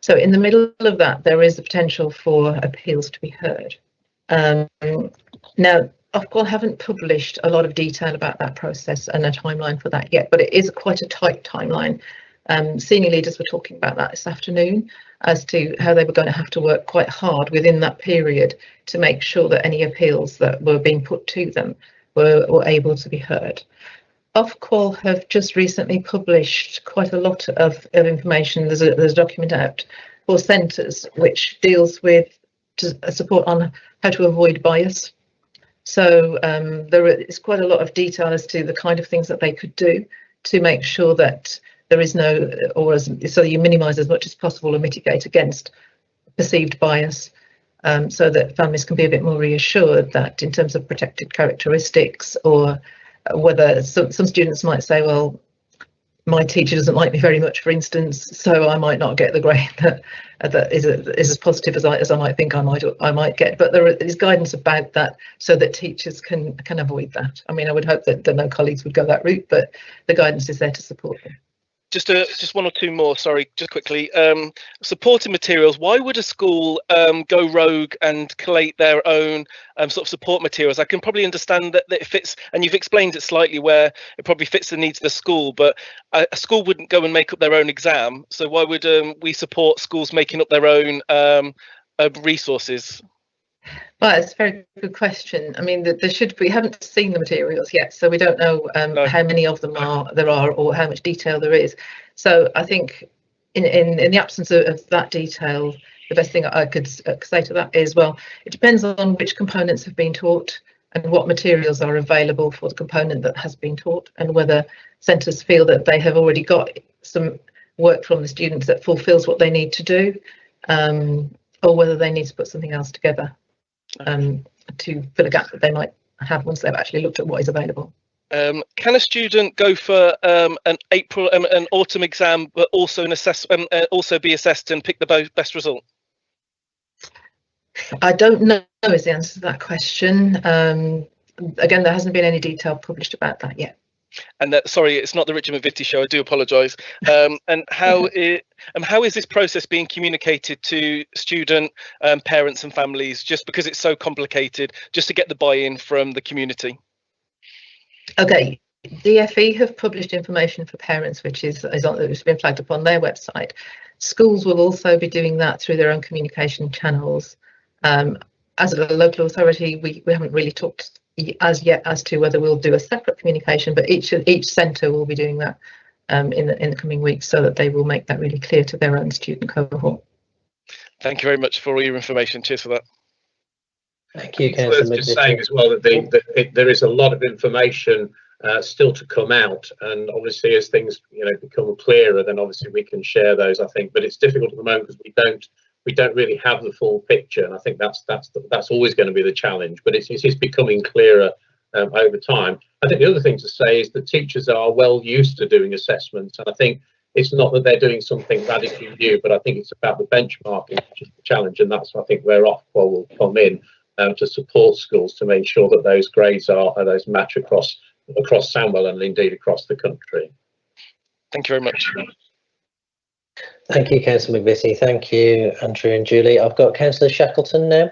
So in the middle of that, there is the potential for appeals to be heard. Now, Ofqual haven't published a lot of detail about that process and a timeline for that yet, but it is quite a tight timeline. Senior leaders were talking about that this afternoon as to how they were going to have to work quite hard within that period to make sure that any appeals that were being put to them were able to be heard. Ofqual have just recently published quite a lot of information. There's a document out for centres which deals with support on how to avoid bias. So there is quite a lot of detail as to the kind of things that they could do to make sure that there is no, so you minimise as much as possible or mitigate against perceived bias, so that families can be a bit more reassured that in terms of protected characteristics, or whether some students might say, well, my teacher doesn't like me very much, for instance, so I might not get the grade that is as positive as I might think I might get. But there is guidance about that so that teachers can avoid that. I mean, I would hope that no colleagues would go that route, but the guidance is there to support them. Just one or two more, sorry, just quickly. Supporting materials, why would a school go rogue and collate their own sort of support materials? I can probably understand that it fits, and you've explained it slightly, where it probably fits the needs of the school, but a school wouldn't go and make up their own exam. So why would we support schools making up their own resources? Well, it's a very good question. I mean, we haven't seen the materials yet, so we don't know how many of them there are or how much detail there is. So I think in the absence of that detail, the best thing I could say to that is, well, it depends on which components have been taught and what materials are available for the component that has been taught, and whether centres feel that they have already got some work from the students that fulfills what they need to do, or whether they need to put something else together to fill a gap that they might have once they've actually looked at what is available. Can a student go for an autumn exam, but also also be assessed and pick the best result? I don't know is the answer to that question. Again, there hasn't been any detail published about that yet. And sorry, it's not the Richard McVitie show. I do apologise. And how is this process being communicated to student parents and families? Just because it's so complicated, just to get the buy-in from the community. Okay, DFE have published information for parents, which it's been flagged up on their website. Schools will also be doing that through their own communication channels. As a local authority, we haven't really talked as yet as to whether we'll do a separate communication, but each centre will be doing that in the coming weeks, so that they will make that really clear to their own student cohort. Thank you very much for all your information. Cheers for that. Thank you, It's worth just saying as well that there is a lot of information still to come out, and obviously as things become clearer, then obviously we can share those, I think. But it's difficult at the moment because we don't really have the full picture, and I think that's always going to be the challenge. But it's becoming clearer over time. I think the other thing to say is that teachers are well used to doing assessments, and I think it's not that they're doing something radically new, but I think it's about the benchmarking, which is the challenge, and that's, I think, where Ofqual will come in to support schools to make sure that those grades are those match across Sandwell and indeed across the country. Thank you very much. Thank you, Councillor McVitie. Thank you, Andrew and Julie. I've got Councillor Shackleton now.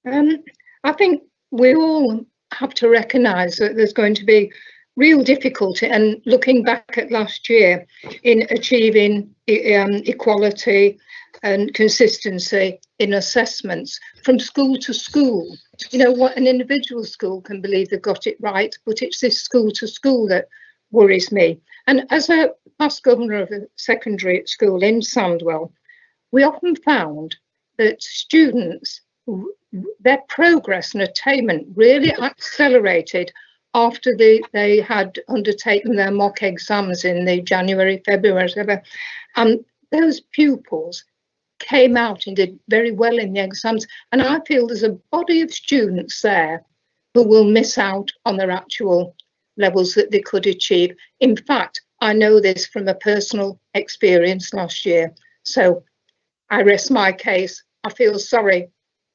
I think we all have to recognise that there's going to be real difficulty, and looking back at last year, in achieving equality and consistency in assessments from school to school. You know, what an individual school can believe they've got it right, but it's this school to school that worries me. And as a past governor of a secondary school in Sandwell, we often found that students their progress and attainment really accelerated after they had undertaken their mock exams in the January, February, whatever. And those pupils came out and did very well in the exams. And I feel there's a body of students there who will miss out on their actual levels that they could achieve. In fact, I know this from a personal experience last year. So I rest my case. I feel sorry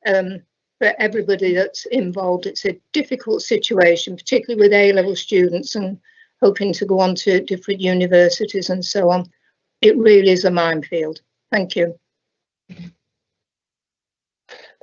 for everybody that's involved. It's a difficult situation, particularly with A-level students and hoping to go on to different universities and so on. It really is a minefield. Thank you.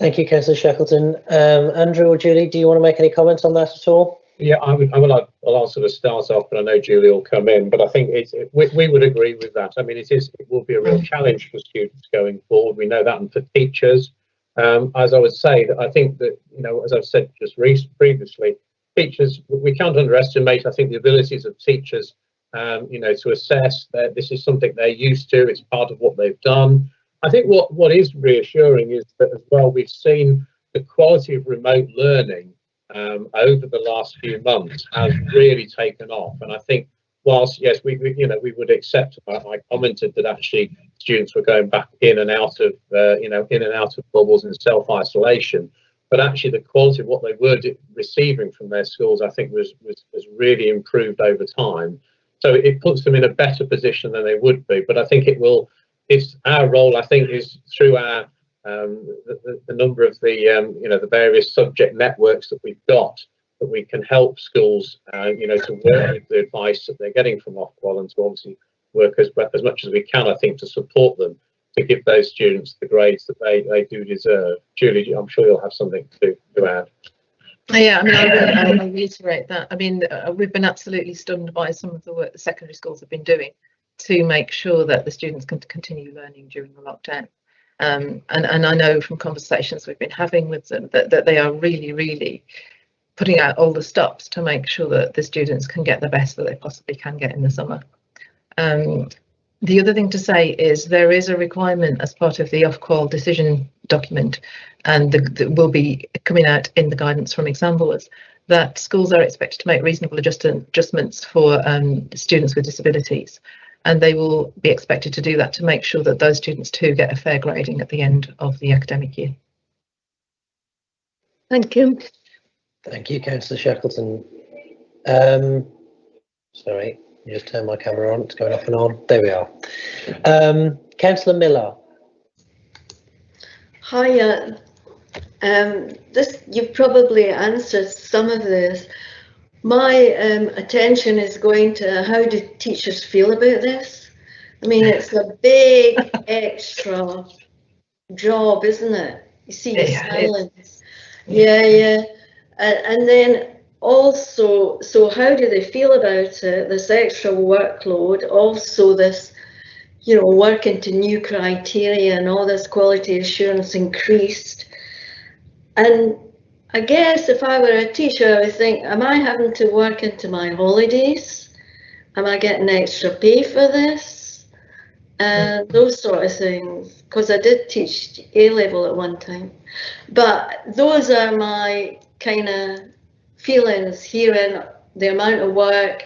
Thank you, Councillor Shackleton. Andrew or Julie, do you want to make any comments on that at all? Yeah, I'll sort of start off, but I know Julie will come in. But I think we would agree with that. I mean, it will be a real challenge for students going forward. We know that, and for teachers. As I would say, that I think that, you know, as I've said just previously, teachers, we can't underestimate, I think, the abilities of teachers, you know, to assess that this is something they're used to. It's part of what they've done. I think what is reassuring is that as well, we've seen the quality of remote learning over the last few months has really taken off. And I think whilst, yes, we would accept, I commented that actually students were going back in and out of, in and out of bubbles and self-isolation, but actually the quality of what they were receiving from their schools, I think was really improved over time. So it puts them in a better position than they would be. But I think it's our role, I think, is through our the number of the various subject networks that we've got, that we can help schools, to work with the advice that they're getting from Ofqual, and to obviously work as much as we can, I think, to support them to give those students the grades that they do deserve. Julie, I'm sure you'll have something to add. Yeah, I mean, I'll reiterate that. I mean, we've been absolutely stunned by some of the work the secondary schools have been doing to make sure that the students can continue learning during the lockdown. And I know from conversations we've been having with them that they are really, really putting out all the stops to make sure that the students can get the best that they possibly can get in the summer. The other thing to say is there is a requirement as part of the Ofqual decision document, and that will be coming out in the guidance from exam boards, that schools are expected to make reasonable adjustments for students with disabilities, and they will be expected to do that to make sure that those students too get a fair grading at the end of the academic year. Thank you. Thank you, Councillor Shackleton. Sorry, you just turn my camera on, it's going off and on. There we are. Councillor Miller. Hiya. You've probably answered some of this. My attention is going to how do teachers feel about this? I mean, it's a big extra job, isn't it? You see the silence. Yeah. And then also, so how do they feel about it? This extra workload, also this, working to new criteria and all this quality assurance increased. And I guess if I were a teacher, I would think, am I having to work into my holidays? Am I getting extra pay for this? And those sort of things, because I did teach A-level at one time. But those are my kind of feelings, hearing the amount of work,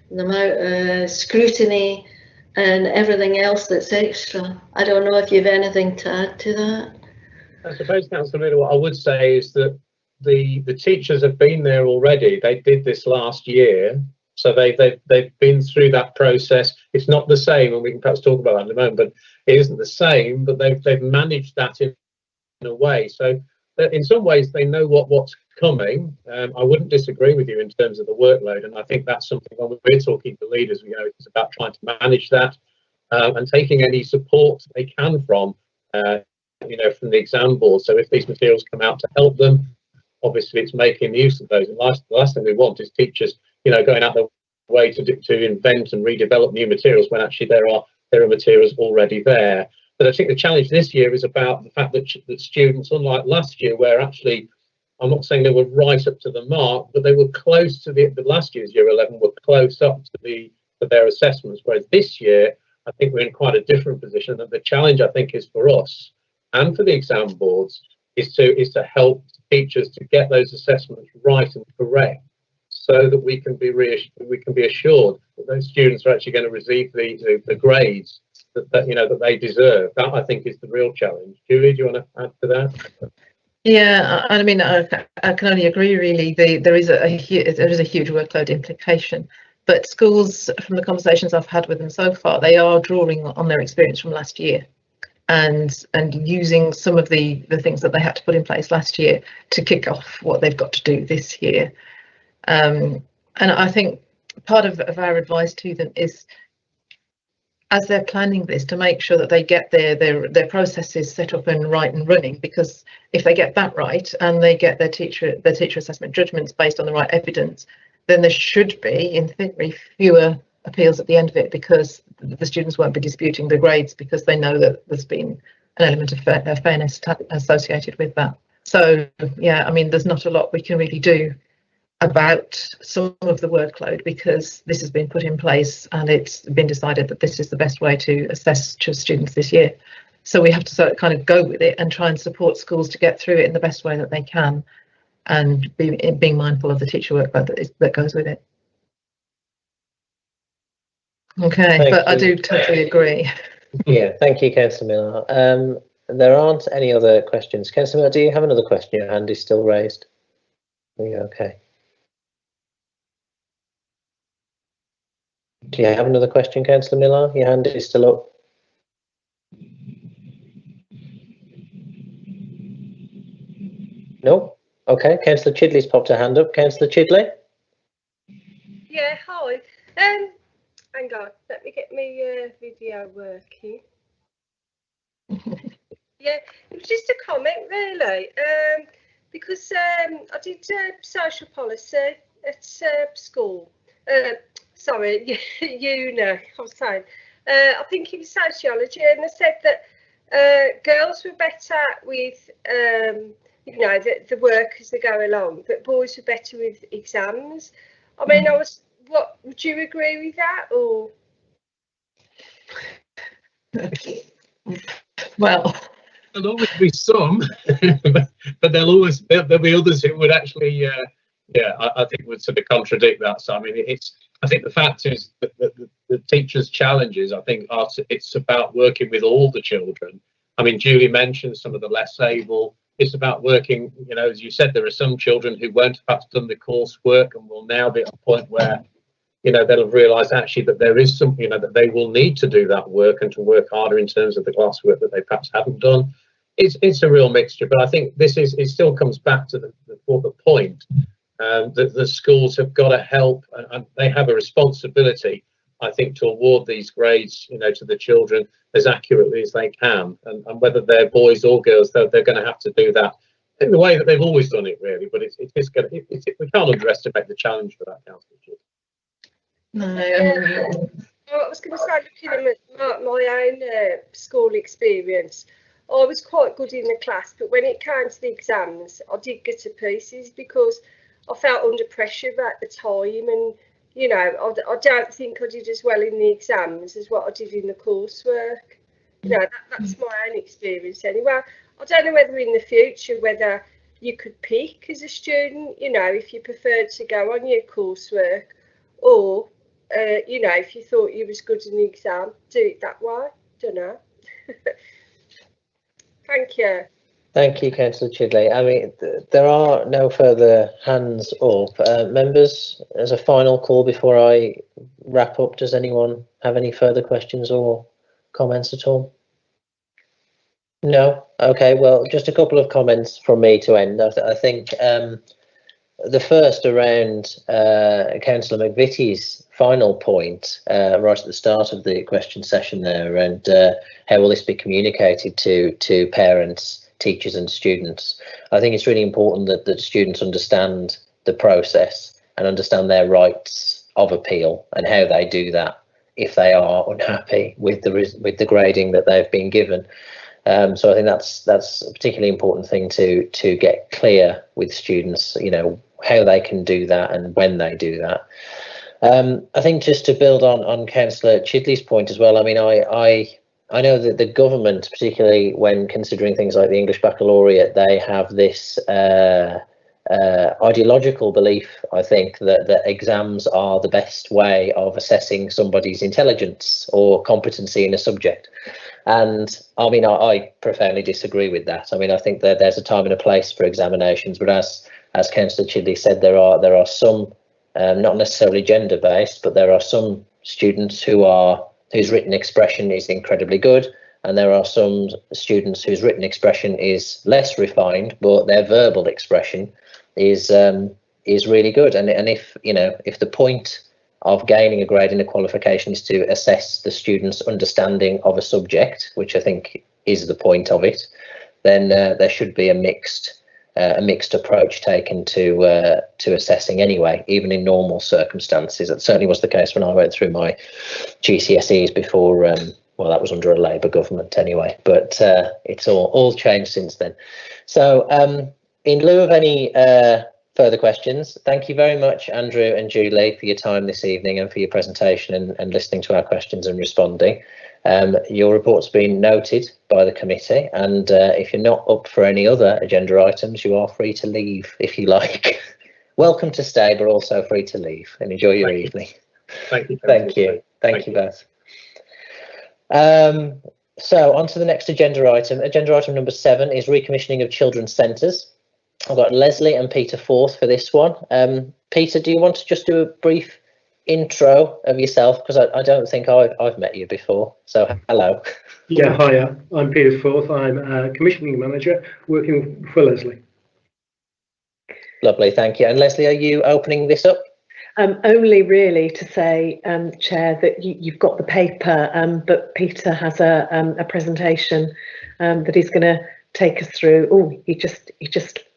the amount of scrutiny and everything else that's extra. I don't know if you've anything to add to that. I suppose, Councillor Miller, what I would say is that the teachers have been there already. They did this last year, so they've been through that process. It's not the same, and we can perhaps talk about that in a moment, but it isn't the same, but they've managed that in a way. So in some ways they know what's coming. I wouldn't disagree with you in terms of the workload, and I think that's something when we're talking to leaders, it's about trying to manage that and taking any support they can from from the exam board. So if these materials come out to help them, obviously it's making use of those. And the last thing we want is teachers, going out their way to invent and redevelop new materials when actually there are materials already there. But I think the challenge this year is about the fact that students, unlike last year, where actually, I'm not saying they were right up to the mark, but they were close to the last year's year 11 were close up to their assessments. Whereas this year, I think we're in quite a different position. And the challenge, I think, is for us and for the exam boards is to help teachers to get those assessments right and correct, so that we can be assured that those students are actually going to receive the grades that they deserve. That, I think, is the real challenge. Julie, do you want to add to that? Yeah, I mean, I can only agree. Really, there is a huge workload implication. But schools, from the conversations I've had with them so far, they are drawing on their experience from last year, and using some of the things that they had to put in place last year to kick off what they've got to do this year. And I think part of our advice to them is, as they're planning this, to make sure that they get their processes set up and right and running, because if they get that right and they get their teacher assessment judgments based on the right evidence, then there should be, in theory, fewer appeals at the end of it, because the students won't be disputing the grades, because they know that there's been an element of fairness associated with that. So yeah, I mean, there's not a lot we can really do about some of the workload, because this has been put in place and it's been decided that this is the best way to assess students this year. So we have to sort of kind of go with it and try and support schools to get through it in the best way that they can, and being mindful of the teacher workload that goes with it. Okay, Thank but I you. do totally agree. Yeah, thank you, Councillor Miller. There aren't any other questions. Councillor Miller, do you have another question? Your hand is still raised. Are you okay? Do you have another question, Councillor Miller? Your hand is still up. No? Okay, Councillor Chidley's popped her hand up. Councillor Chidley? Yeah, hi. Hang on, let me get my video working. Yeah, it was just a comment really, because I did social policy at school. Sorry, uni, I'm saying. I think it was sociology, and they said that girls were better with, you know, the work as they go along, but boys were better with exams. I mean, what would you agree with that, or? Well, There'll always be some, but there'll be others who would actually, yeah, I think would sort of contradict that. So I mean, I think the fact is that the teachers' challenges, I think, it's about working with all the children. I mean, Julie mentioned some of the less able. It's about working, you know, as you said, there are some children who won't have perhaps done the coursework and will now be at a point where, you know, they'll have realised actually that there is some, you know, that they will need to do that work and to work harder in terms of the classwork that they perhaps haven't done. It's a real mixture, but I think this is, it still comes back to the point that the schools have got to help, and they have a responsibility, I think, to award these grades, you know, to the children as accurately as they can, and whether they're boys or girls, they're going to have to do that in the way that they've always done it, really. But we can't underestimate the challenge for that, Councillor. no. I was going to say, looking at my own school experience, I was quite good in the class, but when it came to the exams, I did get to pieces because I felt under pressure at the time, and you know, I don't think I did as well in the exams as what I did in the coursework. You know, that's my own experience anyway. I don't know whether in the future, whether you could pick as a student, you know, if you preferred to go on your coursework, or you know, if you thought you was good in the exam, do it that way. Don't know. Thank you. Thank you, Councillor Chidley. I mean, there are no further hands up. Members, as a final call before I wrap up, does anyone have any further questions or comments at all? No? Okay, well, just a couple of comments from me to end. I think the first around Councillor McVitie's final point right at the start of the question session there, and how will this be communicated to parents, teachers and students. I think it's really important that students understand the process and understand their rights of appeal and how they do that if they are unhappy with the grading that they've been given. So I think that's a particularly important thing to get clear with students, you know, how they can do that and when they do that. I think just to build on Councillor Chidley's point as well, I mean, I I know that the government, particularly when considering things like the English Baccalaureate, they have this ideological belief, I think, that exams are the best way of assessing somebody's intelligence or competency in a subject. And I mean, I profoundly disagree with that. I mean, I think that there's a time and a place for examinations, but as Councillor Chidley said, there are some, not necessarily gender-based, but there are some students whose written expression is incredibly good, and there are some students whose written expression is less refined, but their verbal expression is really good. And if if the point of gaining a grade in a qualification is to assess the student's understanding of a subject, which I think is the point of it, then there should be a mixed approach taken to assessing anyway, even in normal circumstances. It certainly was the case when I went through my GCSEs before. Well, that was under a Labour government anyway, but it's all changed since then. So in lieu of any further questions, thank you very much, Andrew and Julie, for your time this evening and for your presentation and listening to our questions and responding. Your report's been noted by the committee, and if you're not up for any other agenda items, you are free to leave if you like. Welcome to stay, but also free to leave, and enjoy your evening. Thank you. Thank you. Thank you both. So on to the next agenda item. Agenda item number 7 is recommissioning of children's centres. I've got Leslie and Peter Forth for this one. Peter, do you want to just do a brief intro of yourself, because I don't think I've met you before, so hello. Yeah, hiya, I'm Peter Forth. I'm a commissioning manager working for Leslie. Lovely, thank you. And Leslie, are you opening this up? Only really to say, Chair, that you've got the paper, but Peter has a presentation that he's going to take us through. Oh, he just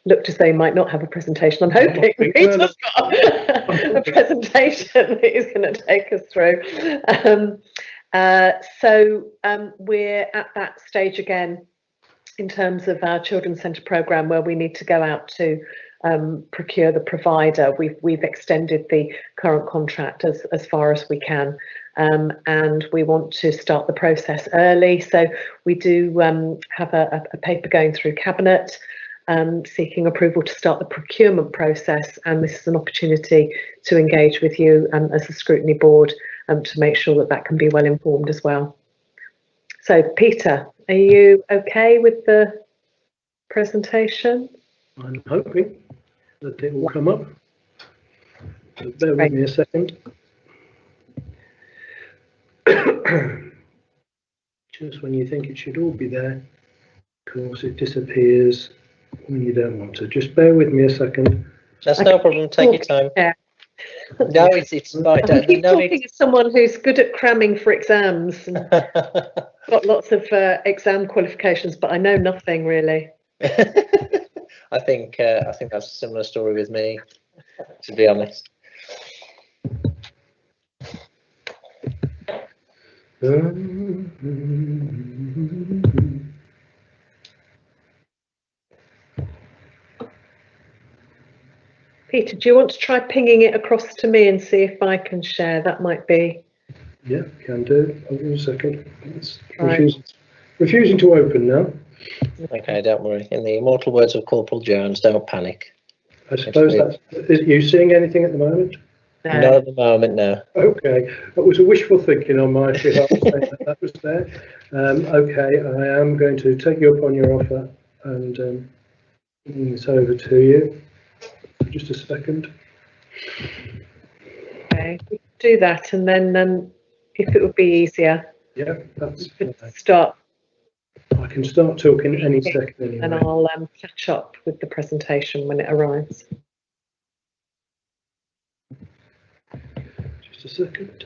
looked as though he might not have a presentation. I'm hoping Peter's got a presentation that he's going to take us through. So we're at that stage again in terms of our children's centre programme, where we need to go out to procure the provider. We've extended the current contract as far as we can, and we want to start the process early. So we do have a paper going through Cabinet seeking approval to start the procurement process, and this is an opportunity to engage with you as the Scrutiny Board to make sure that that can be well informed as well. So Peter, are you okay with the presentation? I'm hoping that it will come up. So bear with me a second. Just when you think it should all be there, of course it disappears when you don't want to. Just bear with me a second. That's no problem, take your time. Yeah. No, it's fine. I keep talking as someone who's good at cramming for exams and got lots of exam qualifications, but I know nothing really. I think that's a similar story with me, to be honest. Peter, do you want to try pinging it across to me and see if I can share? That might be. Yeah, can do. Hold on a second. It's refusing to open now. Okay, don't worry. In the immortal words of Corporal Jones, don't panic. I suppose that's. Are you seeing anything at the moment? No. Not at the moment, no. Okay, that was a wishful thinking on my behalf. That was there. Okay, I am going to take you up on your offer and bring this over to you. Just a second. Okay, we can do that, and then if it would be easier. Yeah, that's start. I can start talking any second anyway. And I'll catch up with the presentation when it arrives. Just a second.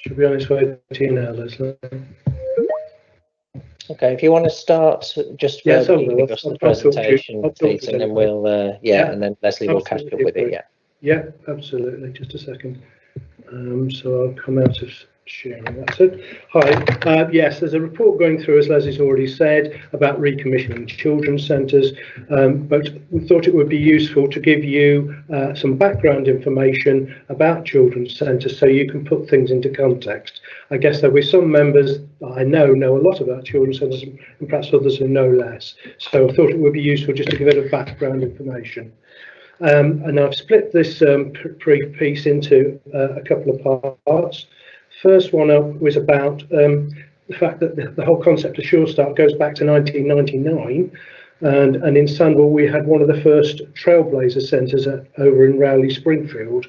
Should be on its way to you now, Leslie. Okay, if you want to start just Yes, giving us the presentation, Peter, and then we'll and then Leslie will catch up with it. Yeah. Yeah, absolutely. Just a second. So I'll come out of sharing that's it. Hi, yes, there's a report going through, as Leslie's already said, about recommissioning children's centres, but we thought it would be useful to give you some background information about children's centres so you can put things into context. I guess there'll be some members I know a lot about children's centres and perhaps others who know less. So I thought it would be useful just to give a bit of background information. And I've split this piece into a couple of parts. First one was about the fact that the whole concept of Sure Start goes back to 1999, and in Sandwell we had one of the first trailblazer centres over in Rowley Springfield,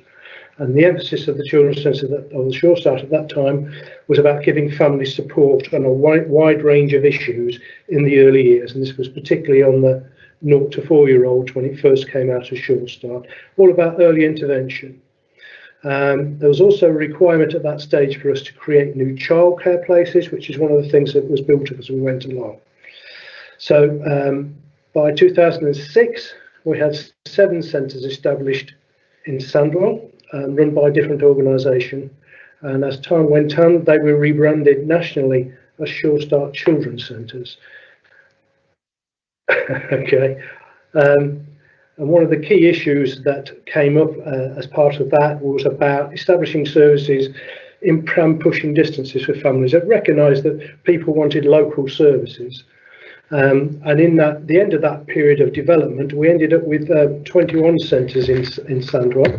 and the emphasis of the children's centre or the Sure Start at that time was about giving families support on a wide range of issues in the early years, and this was particularly on the 0 to 4-year-olds when it first came out of Sure Start, all about early intervention. There was also a requirement at that stage for us to create new childcare places, which is one of the things that was built up as we went along. So by 2006, we had 7 centres established in Sandwell, run by a different organisation. And as time went on, they were rebranded nationally as Sure Start Children's Centres. Okay. And one of the key issues that came up as part of that was about establishing services in pushing distances for families that recognised that people wanted local services. And in the end of that period of development, we ended up with 21 centres in Sandwell.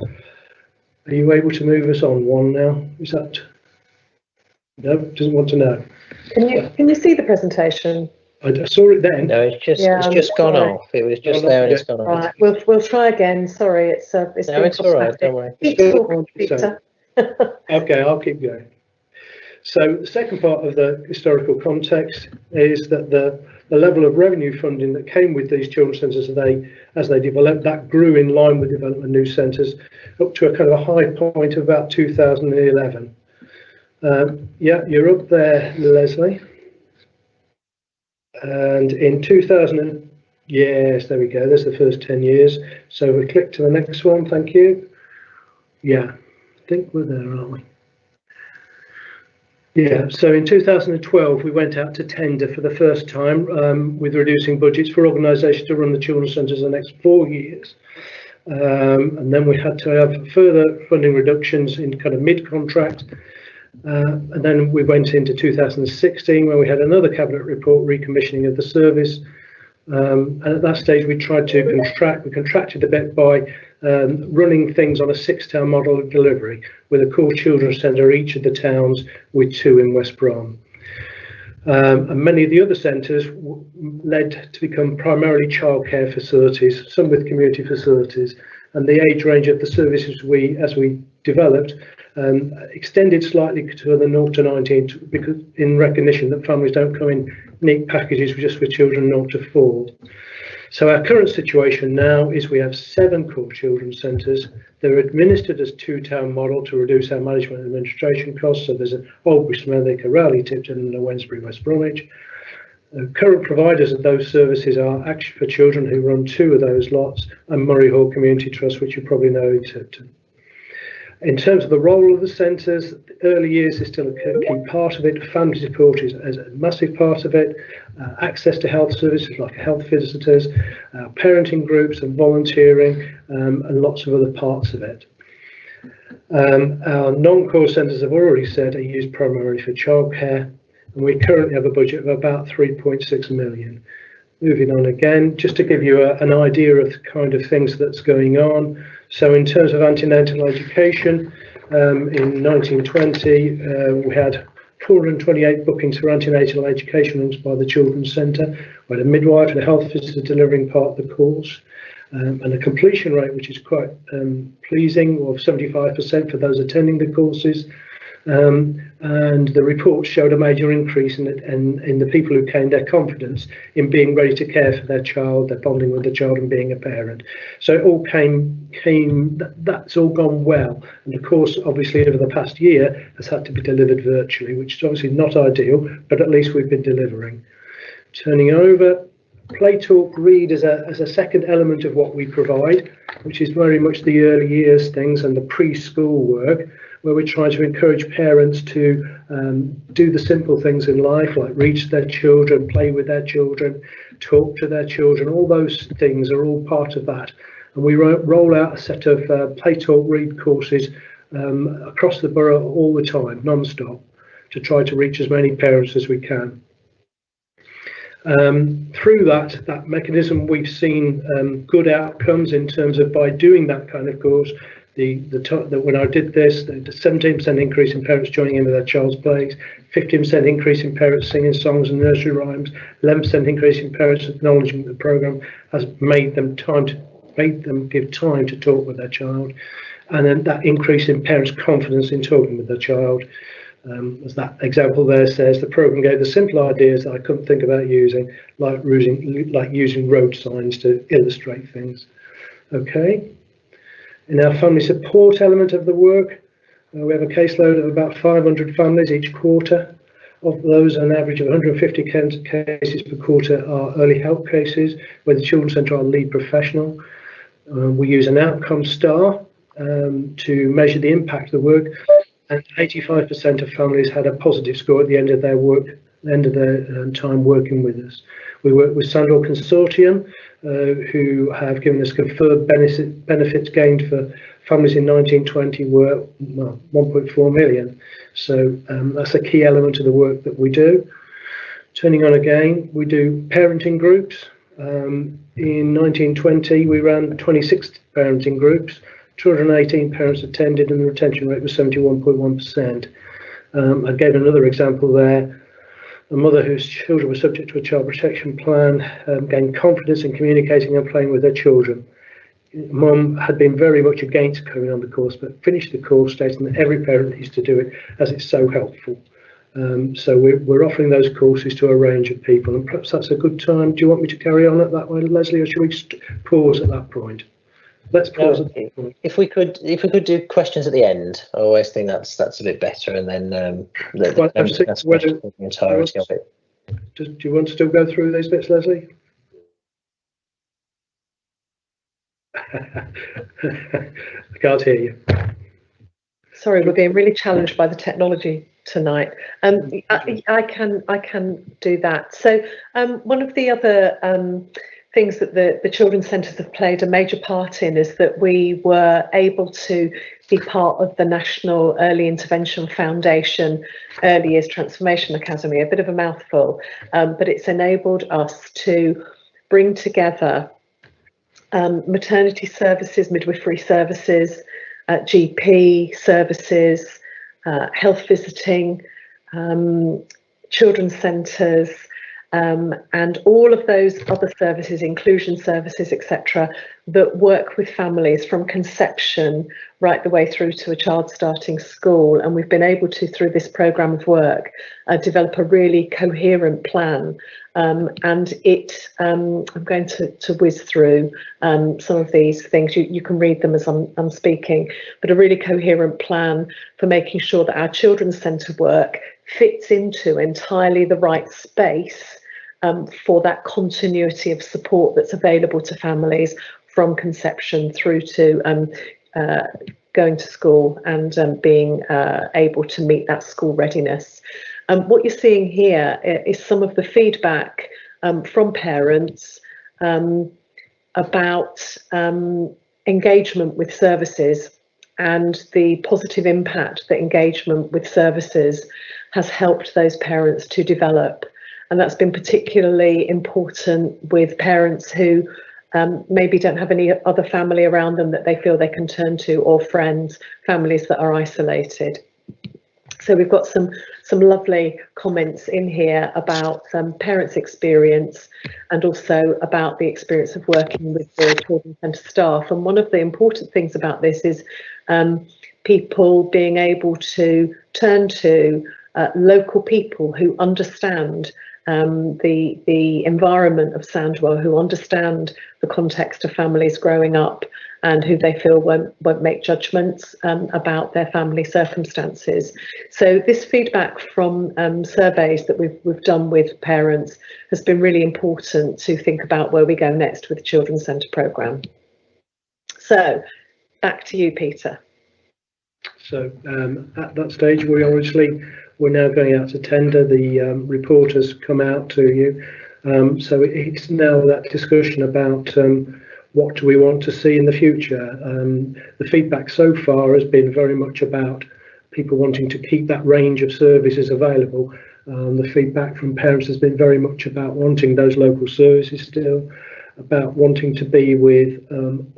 Are you able to move us on one now? Is that? No, doesn't want to know. Can you see the presentation? I saw it then. No, it's just gone off. It was just there and it's gone off. Right, we'll try again. Sorry, it's no, it's all right. Don't worry. Keep talking, Peter. Okay, I'll keep going. So the second part of the historical context is that the level of revenue funding that came with these children's centres as they developed, that grew in line with development of new centres up to a kind of a high point of about 2011. Yeah, you're up there, Leslie. And in 2000, yes, there we go. There's the first 10 years. So we click to the next one. Thank you. Yeah, I think we're there, aren't we? Yeah, so in 2012, we went out to tender for the first time with reducing budgets for organisations to run the children's centres the next 4 years. And then we had to have further funding reductions in kind of mid-contract. And then we went into 2016 where we had another cabinet report recommissioning of the service. And at that stage we tried to contracted a bit by running things on a 6-town model of delivery with a core children's centre each of the towns with 2 in West Brom. And many of the other centres led to become primarily childcare facilities, some with community facilities, and the age range of the services as we developed extended slightly to the 0 to 19 because in recognition that families don't come in neat packages just for children 0 to 4. So our current situation now is we have 7 core children's centres. They're administered as 2-town model to reduce our management and administration costs. So there's an Oldbury, Smethwick, a Rowley, Tipton and a Wednesbury, West Bromwich. Current providers of those services are Action for Children, who run 2 of those lots, and Murray Hall Community Trust, which you probably know in Tipton. In terms of the role of the centres, the early years is still a key part of it. Family support is a massive part of it. Access to health services like health visitors, parenting groups and volunteering, and lots of other parts of it. Our non-core centres, I've already said, are used primarily for childcare, and we currently have a budget of about 3.6 million. Moving on again, just to give you an idea of the kind of things that's going on. So in terms of antenatal education, in 1920, we had 428 bookings for antenatal education rooms by the Children's Centre. We had a midwife and a health visitor delivering part of the course. And a completion rate, which is quite pleasing, of 75% for those attending the courses. And the report showed a major increase in the people who came, their confidence in being ready to care for their child, their bonding with the child and being a parent. So it all that's all gone well. And of course, obviously over the past year has had to be delivered virtually, which is obviously not ideal, but at least we've been delivering. Turning over, Play, Talk, Read as a second element of what we provide, which is very much the early years things and the preschool work. where we try to encourage parents to do the simple things in life, like read to their children, play with their children, talk to their children. All those things are all part of that. And we roll out a set of play, talk, read courses across the borough all the time, non-stop, to try to reach as many parents as we can. Through that mechanism, we've seen good outcomes in terms of, by doing that kind of course, when I did this, the 17% increase in parents joining in with their child's plays, 15% increase in parents singing songs and nursery rhymes, 11% increase in parents acknowledging the programme has made them give time to talk with their child, and then that increase in parents' confidence in talking with their child. As that example there says, the programme gave the simple ideas that I couldn't think about using, like using road signs to illustrate things. Okay. In our family support element of the work, we have a caseload of about 500 families each quarter. Of those, an average of 150 cases per quarter are early help cases, where the Children's Centre are lead professional. We use an outcome star to measure the impact of the work, and 85% of families had a positive score at the end of their time working with us. We work with Sandor Consortium, who have given us confirmed benefits gained for families in 1920 were 1.4 million. So that's a key element of the work that we do. Turning on again, we do parenting groups. In 1920, we ran 26 parenting groups. 218 parents attended, and the retention rate was 71.1%. I gave another example there. A mother whose children were subject to a child protection plan gained confidence in communicating and playing with their children. Mum had been very much against coming on the course, but finished the course stating that every parent needs to do it as it's so helpful. So we're offering those courses to a range of people, and perhaps that's a good time. Do you want me to carry on at that way, Leslie, or should we pause at that point? Let's pause at that point. If we could do questions at the end, I always think that's a bit better, and then the members can ask questions in the entirety of it. Do you want to still go through these bits, Leslie? I can't hear you. Sorry, we're being really challenged by the technology tonight. I can do that. So one of the other things that the children's centres have played a major part in is that we were able to be part of the National Early Intervention Foundation Early Years Transformation Academy. A bit of a mouthful, but it's enabled us to bring together maternity services, midwifery services, GP services, health visiting, children's centres, and all of those other services, inclusion services, etc., that work with families from conception right the way through to a child starting school. And we've been able to, through this programme of work, develop a really coherent plan. And I'm going to whiz through some of these things. You can read them as I'm speaking, but a really coherent plan for making sure that our children's centre work fits into entirely the right space for that continuity of support that's available to families from conception through to going to school and being able to meet that school readiness. What you're seeing here is some of the feedback from parents about engagement with services and the positive impact that engagement with services has helped those parents to develop. And that's been particularly important with parents who maybe don't have any other family around them that they feel they can turn to, or friends, families that are isolated. So we've got some lovely comments in here about parents' experience and also about the experience of working with the Children's Centre staff. And one of the important things about this is people being able to turn to local people who understand the environment of Sandwell, who understand the context of families growing up, and who they feel won't make judgments about their family circumstances. So this feedback from surveys that we've done with parents has been really important to think about where we go next with the Children's Centre programme. So back to you, Peter. So at that stage, we're now going out to tender. The report has come out to you. So it's now that discussion about what do we want to see in the future. The feedback so far has been very much about people wanting to keep that range of services available. The feedback from parents has been very much about wanting those local services still, about wanting to be with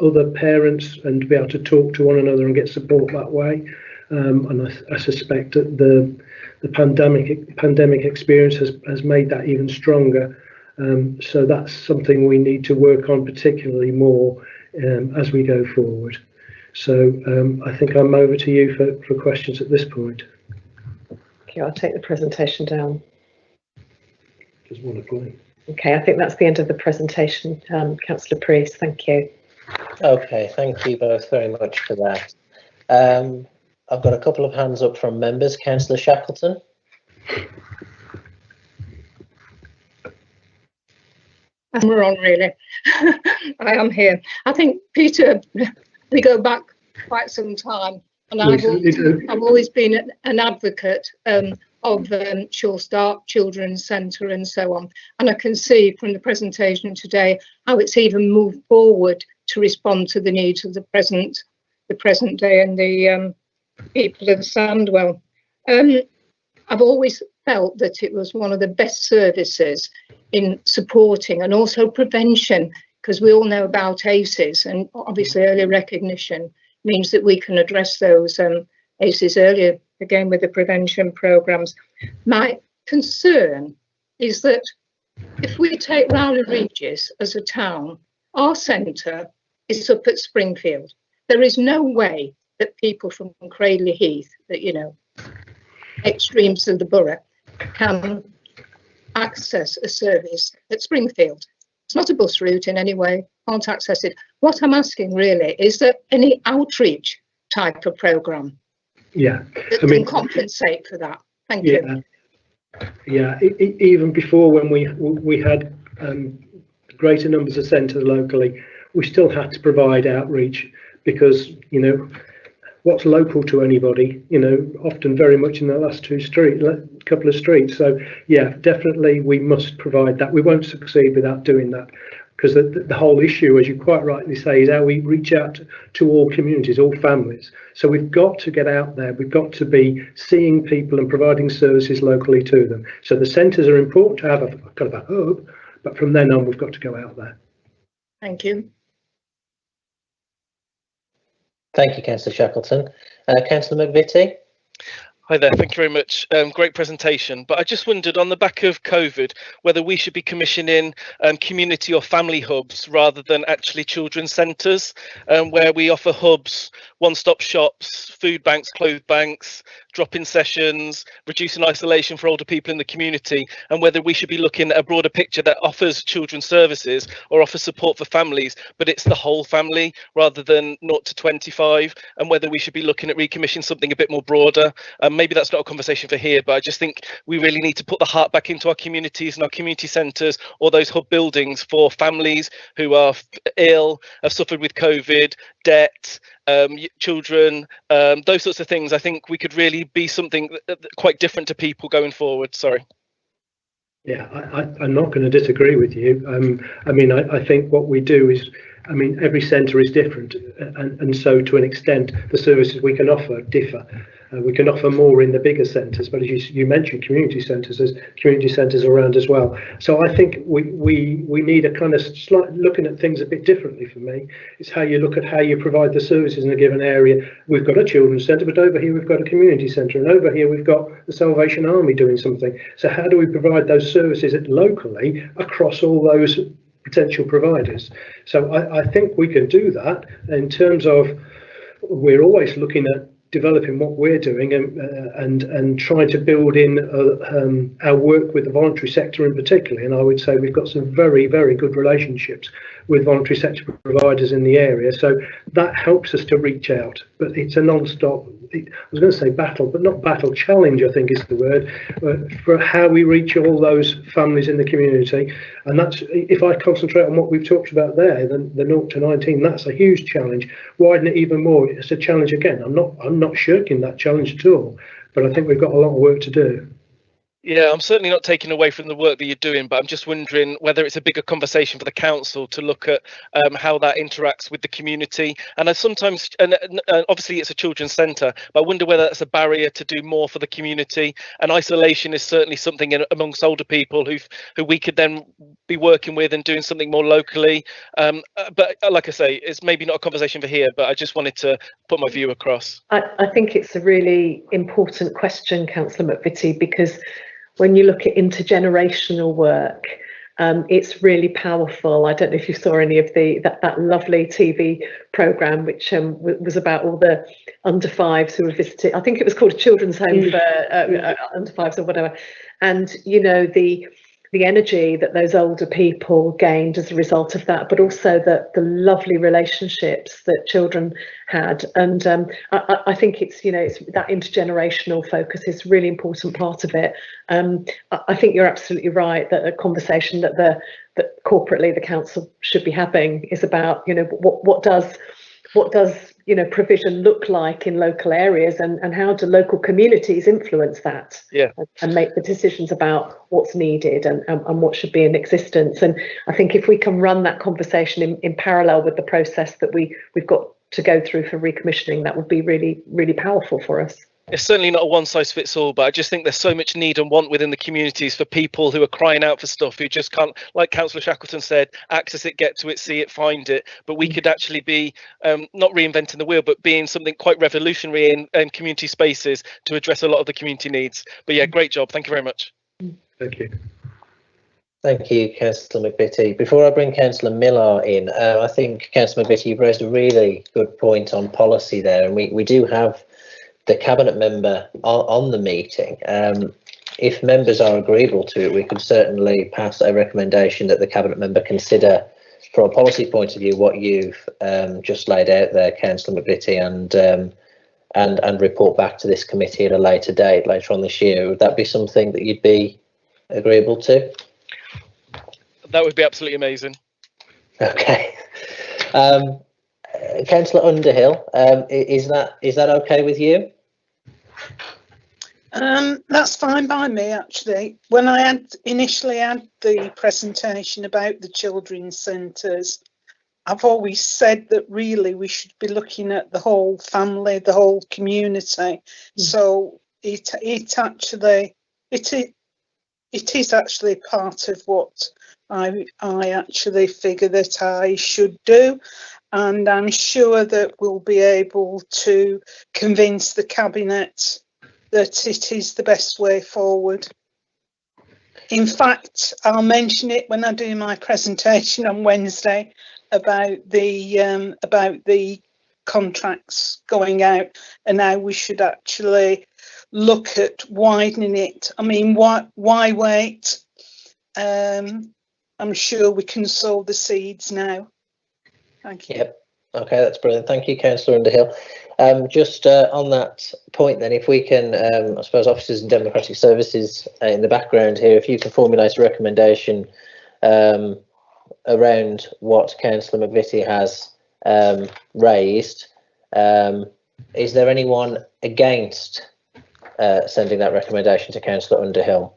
other parents and to be able to talk to one another and get support that way. And I suspect that the pandemic experience has made that even stronger. So that's something we need to work on particularly more as we go forward. So I think I'm over to you for questions at this point. Okay, I'll take the presentation down. Just want to play. Okay, I think that's the end of the presentation. Councillor Priest, thank you. Okay, thank you both very much for that. I've got a couple of hands up from members. Councillor Shackleton. We're on, really. I am here. I think, Peter, we go back quite some time, and I've always been an advocate of Sure Start, Children's Centre and so on. And I can see from the presentation today how it's even moved forward to respond to the needs of the present day and the people of Sandwell. I've always felt that it was one of the best services in supporting and also prevention, because we all know about ACEs, and obviously early recognition means that we can address those ACEs earlier, again with the prevention programmes. My concern is that if we take Rowley Regis as a town, our centre is up at Springfield. There is no way that people from Cradley Heath, that, you know, extremes of the borough, can access a service at Springfield. It's not a bus route in any way, can't access it. What I'm asking really, is there any outreach type of programme that can compensate for that? Thank you. Yeah, even before, when we had greater numbers of centres locally, we still had to provide outreach, because, you know, what's local to anybody, you know, often very much in the last couple of streets. So yeah, definitely we must provide that. We won't succeed without doing that, because the whole issue, as you quite rightly say, is how we reach out to all communities, all families. So we've got to get out there. We've got to be seeing people and providing services locally to them. So the centres are important to have a kind of a hub, but from then on we've got to go out there. Thank you. Thank you, Councillor Shackleton. Councillor McVitie. Hi there, thank you very much. Great presentation, but I just wondered, on the back of COVID, whether we should be commissioning community or family hubs rather than actually children's centres, where we offer hubs, one-stop shops, food banks, clothes banks, drop-in sessions, reducing isolation for older people in the community, and whether we should be looking at a broader picture that offers children's services or offers support for families, but it's the whole family rather than 0 to 25, and whether we should be looking at recommissioning something a bit more broader. Maybe that's not a conversation for here, but I just think we really need to put the heart back into our communities and our community centres, or those hub buildings for families who are ill, have suffered with COVID, debt, children, those sorts of things. I think we could really be something quite different to people going forward. Sorry. Yeah, I'm not going to disagree with you. I mean, I think what we do is, I mean, every centre is different, and so to an extent the services we can offer differ. We can offer more in the bigger centres, but as you mentioned, community centres, there's community centres around as well. So I think we need a kind of looking at things a bit differently. For me, it's how you look at how you provide the services in a given area. We've got a children's centre, but over here we've got a community centre, and over here we've got the Salvation Army doing something. So how do we provide those services locally across all those potential providers? So I think we can do that. In terms of, we're always looking at developing what we're doing and trying to build in our work with the voluntary sector in particular. And I would say we've got some very, very good relationships with voluntary sector providers in the area. So that helps us to reach out, but it's a non-stop, I was going to say battle, but not battle, challenge I think is the word, for how we reach all those families in the community. And that's, if I concentrate on what we've talked about there, then the 0 to 19, that's a huge challenge. Widen it even more, it's a challenge again. I'm not shirking that challenge at all, but I think we've got a lot of work to do. Yeah, I'm certainly not taking away from the work that you're doing, but I'm just wondering whether it's a bigger conversation for the council to look at how that interacts with the community. And I sometimes, and obviously it's a children's centre, but I wonder whether that's a barrier to do more for the community. And isolation is certainly something amongst older people who we could then be working with and doing something more locally. But like I say, it's maybe not a conversation for here, but I just wanted to put my view across. I think it's a really important question, Councillor McVitie, because when you look at intergenerational work, it's really powerful. I don't know if you saw any of that lovely TV programme, which was about all the under fives who were visiting. I think it was called a children's home for under fives or whatever. And you know, the energy that those older people gained as a result of that, but also the lovely relationships that children had. And I think it's, you know, it's that intergenerational focus is a really important part of it. I think you're absolutely right that a conversation that corporately the council should be having is about, you know, what does you know, provision look like in local areas, and how do local communities influence that, and make the decisions about what's needed and what should be in existence. And I think if we can run that conversation in parallel with the process that we've got to go through for recommissioning, that would be really, really powerful for us. It's certainly not a one size fits all, but I just think there's so much need and want within the communities for people who are crying out for stuff, who just can't, like Councillor Shackleton said, access it, get to it, see it, find it. But we could actually be not reinventing the wheel, but being something quite revolutionary in community spaces to address a lot of the community needs. But yeah, great job. Thank you very much. Thank you. Thank you, Councillor McVitie. Before I bring Councillor Millar in, I think, Councillor McVitie, you've raised a really good point on policy there, and we do have the cabinet member on the meeting. If members are agreeable to it, we could certainly pass a recommendation that the cabinet member consider, from a policy point of view, what you've just laid out there, Councillor McVitie, and report back to this committee at a later date, later on this year. Would that be something that you'd be agreeable to? That would be absolutely amazing. Okay. Councillor Underhill, is that okay with you? That's fine by me, actually. When I initially had the presentation about the children's centres, I've always said that really we should be looking at the whole family, the whole community. So it is actually part of what I actually figure that I should do. And I'm sure that we'll be able to convince the Cabinet that it is the best way forward. In fact, I'll mention it when I do my presentation on Wednesday about the contracts going out and how we should actually look at widening it. I mean, why wait? I'm sure we can sow the seeds now. Thank you. Yep. Okay, that's brilliant. Thank you, Councillor Underhill. Just on that point then, if we can, I suppose Officers and Democratic Services in the background here, if you can formulate a recommendation around what Councillor McVitie has raised, is there anyone against sending that recommendation to Councillor Underhill?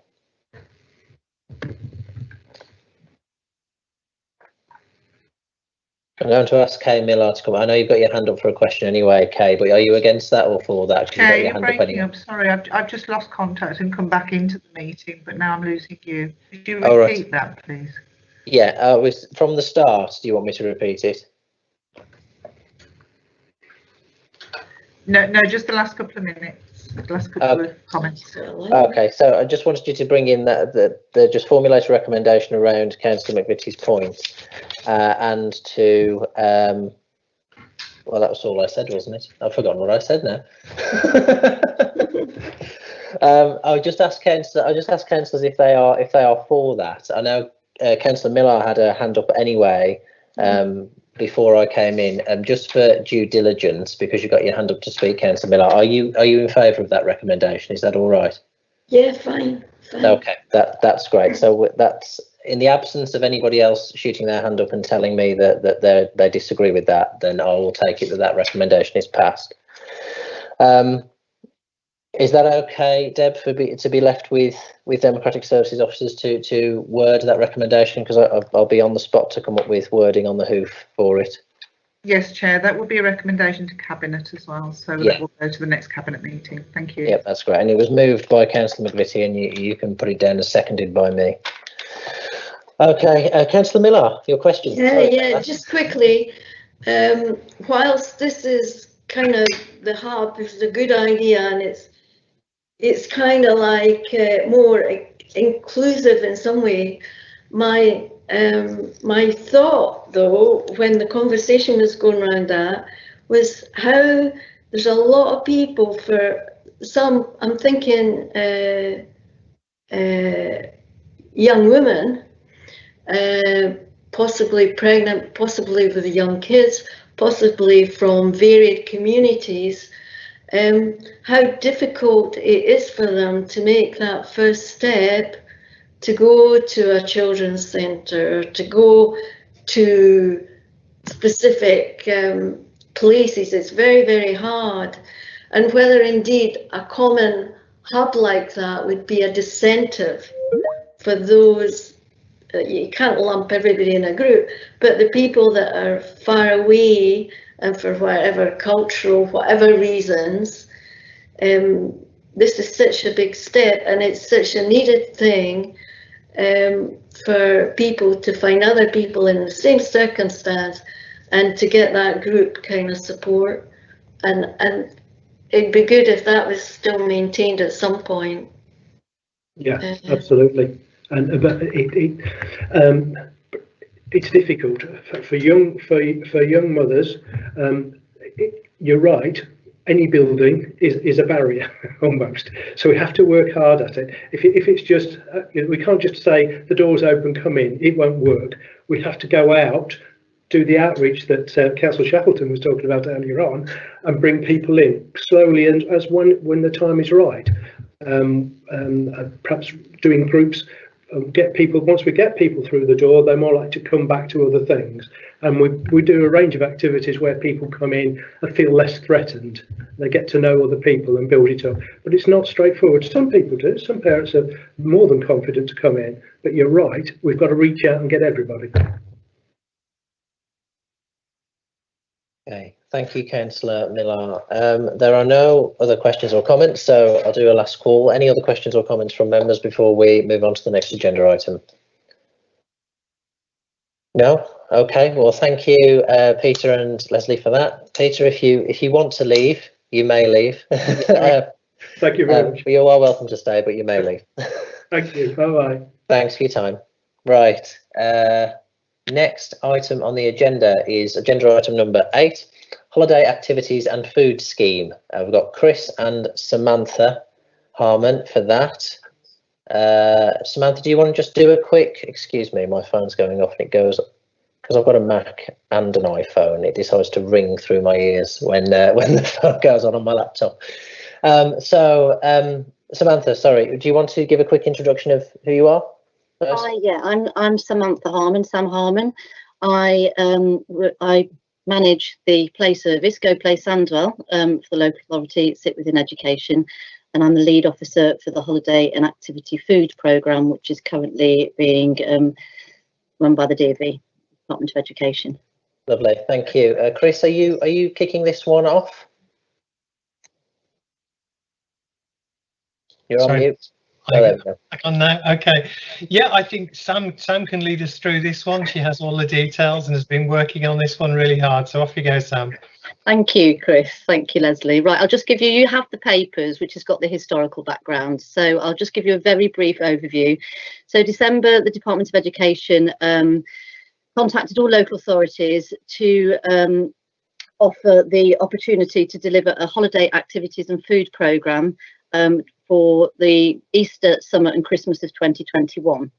I'm going to ask Kay Millar to come. I know you've got your hand up for a question anyway, Kay, but are you against that or for that? Kay, you're breaking up. Sorry, I've just lost contact and come back into the meeting, but now I'm losing you. Could you repeat that, please? Yeah, from the start. Do you want me to repeat it? No, just the last couple of minutes. The last couple of comments. Okay, so I just wanted you to bring in just formulate a recommendation around Councillor McVitie's points, and to well, that was all I said, wasn't it? I've forgotten what I said now. I just asked councillors if they are for that. I know Councillor Millar had a hand up anyway, before I came in, just for due diligence, because you got your hand up to speak, Councillor Miller. Are you in favour of that recommendation? Is that all right? Yeah, fine. Okay, that's great. So that's in the absence of anybody else shooting their hand up and telling me that they disagree with that, then I will take it that recommendation is passed. Is that okay, Deb, to be left with Democratic Services officers to word that recommendation? Because I'll be on the spot to come up with wording on the hoof for it. Yes, Chair, that would be a recommendation to Cabinet as well, so that will go to the next Cabinet meeting. Thank you. Yep, that's great. And it was moved by Councillor McVitie, and you can put it down as seconded by me. Okay, Councillor Miller, your question. Yeah, just quickly, whilst this is kind of the hub, this is a good idea, and it's kind of like more inclusive in some way. My thought, though, when the conversation was going around that, was how there's a lot of people, for some, I'm thinking young women, possibly pregnant, possibly with young kids, possibly from varied communities, how difficult it is for them to make that first step, to go to a children's centre, to go to specific places. It's very, very hard. And whether indeed a common hub like that would be a disincentive for those, you can't lump everybody in a group, but the people that are far away and for whatever cultural, whatever reasons, this is such a big step, and it's such a needed thing for people to find other people in the same circumstance and to get that group kind of support. And it'd be good if that was still maintained at some point. Yeah, absolutely. And but it's difficult for young mothers. You're right. Any building is a barrier almost. So we have to work hard at it. If it's just, we can't just say the door's open, come in. It won't work. We have to go out, do the outreach that Councillor Shackleton was talking about earlier on, and bring people in slowly and as when the time is right. Perhaps doing groups. Once we get people through the door, they're more likely to come back to other things. And we do a range of activities where people come in and feel less threatened. They get to know other people and build it up. But it's not straightforward. Some people do. Some parents are more than confident to come in. But you're right, we've got to reach out and get everybody. Okay, thank you, Councillor Miller. There are no other questions or comments, so I'll do a last call. Any other questions or comments from members before we move on to the next agenda item? No? Okay, well, thank you, Peter and Leslie, for that. Peter, if you want to leave, you may leave. Thank you very much. You are welcome to stay, but you may leave. Thank you. Bye-bye. Thanks for your time. Right. Next item on the agenda is agenda item number 8, holiday activities and food scheme. We've got Chris and Samantha Harmon for that. Samantha, do you want to just do a quick, excuse me, my phone's going off and it goes, because I've got a Mac and an iPhone, it decides to ring through my ears when the phone goes on my laptop. Samantha, sorry, do you want to give a quick introduction of who you are? Hi, yeah, I'm Samantha Harmon, Sam Harmon. I manage the play service, Go Play Sandwell, for the local authority, sit within education, and I'm the lead officer for the holiday and activity food programme, which is currently being run by the DV, Department of Education. Lovely, thank you. Chris, are you kicking this one off? You're on mute. Back on now. Okay. Yeah, I think Sam can lead us through this one. She has all the details and has been working on this one really hard. So off you go, Sam. Thank you, Chris. Thank you, Leslie. Right, I'll just give you have the papers, which has got the historical background. So I'll just give you a very brief overview. So December, the Department of Education contacted all local authorities to offer the opportunity to deliver a holiday activities and food programme for the Easter, summer and Christmas of 2021.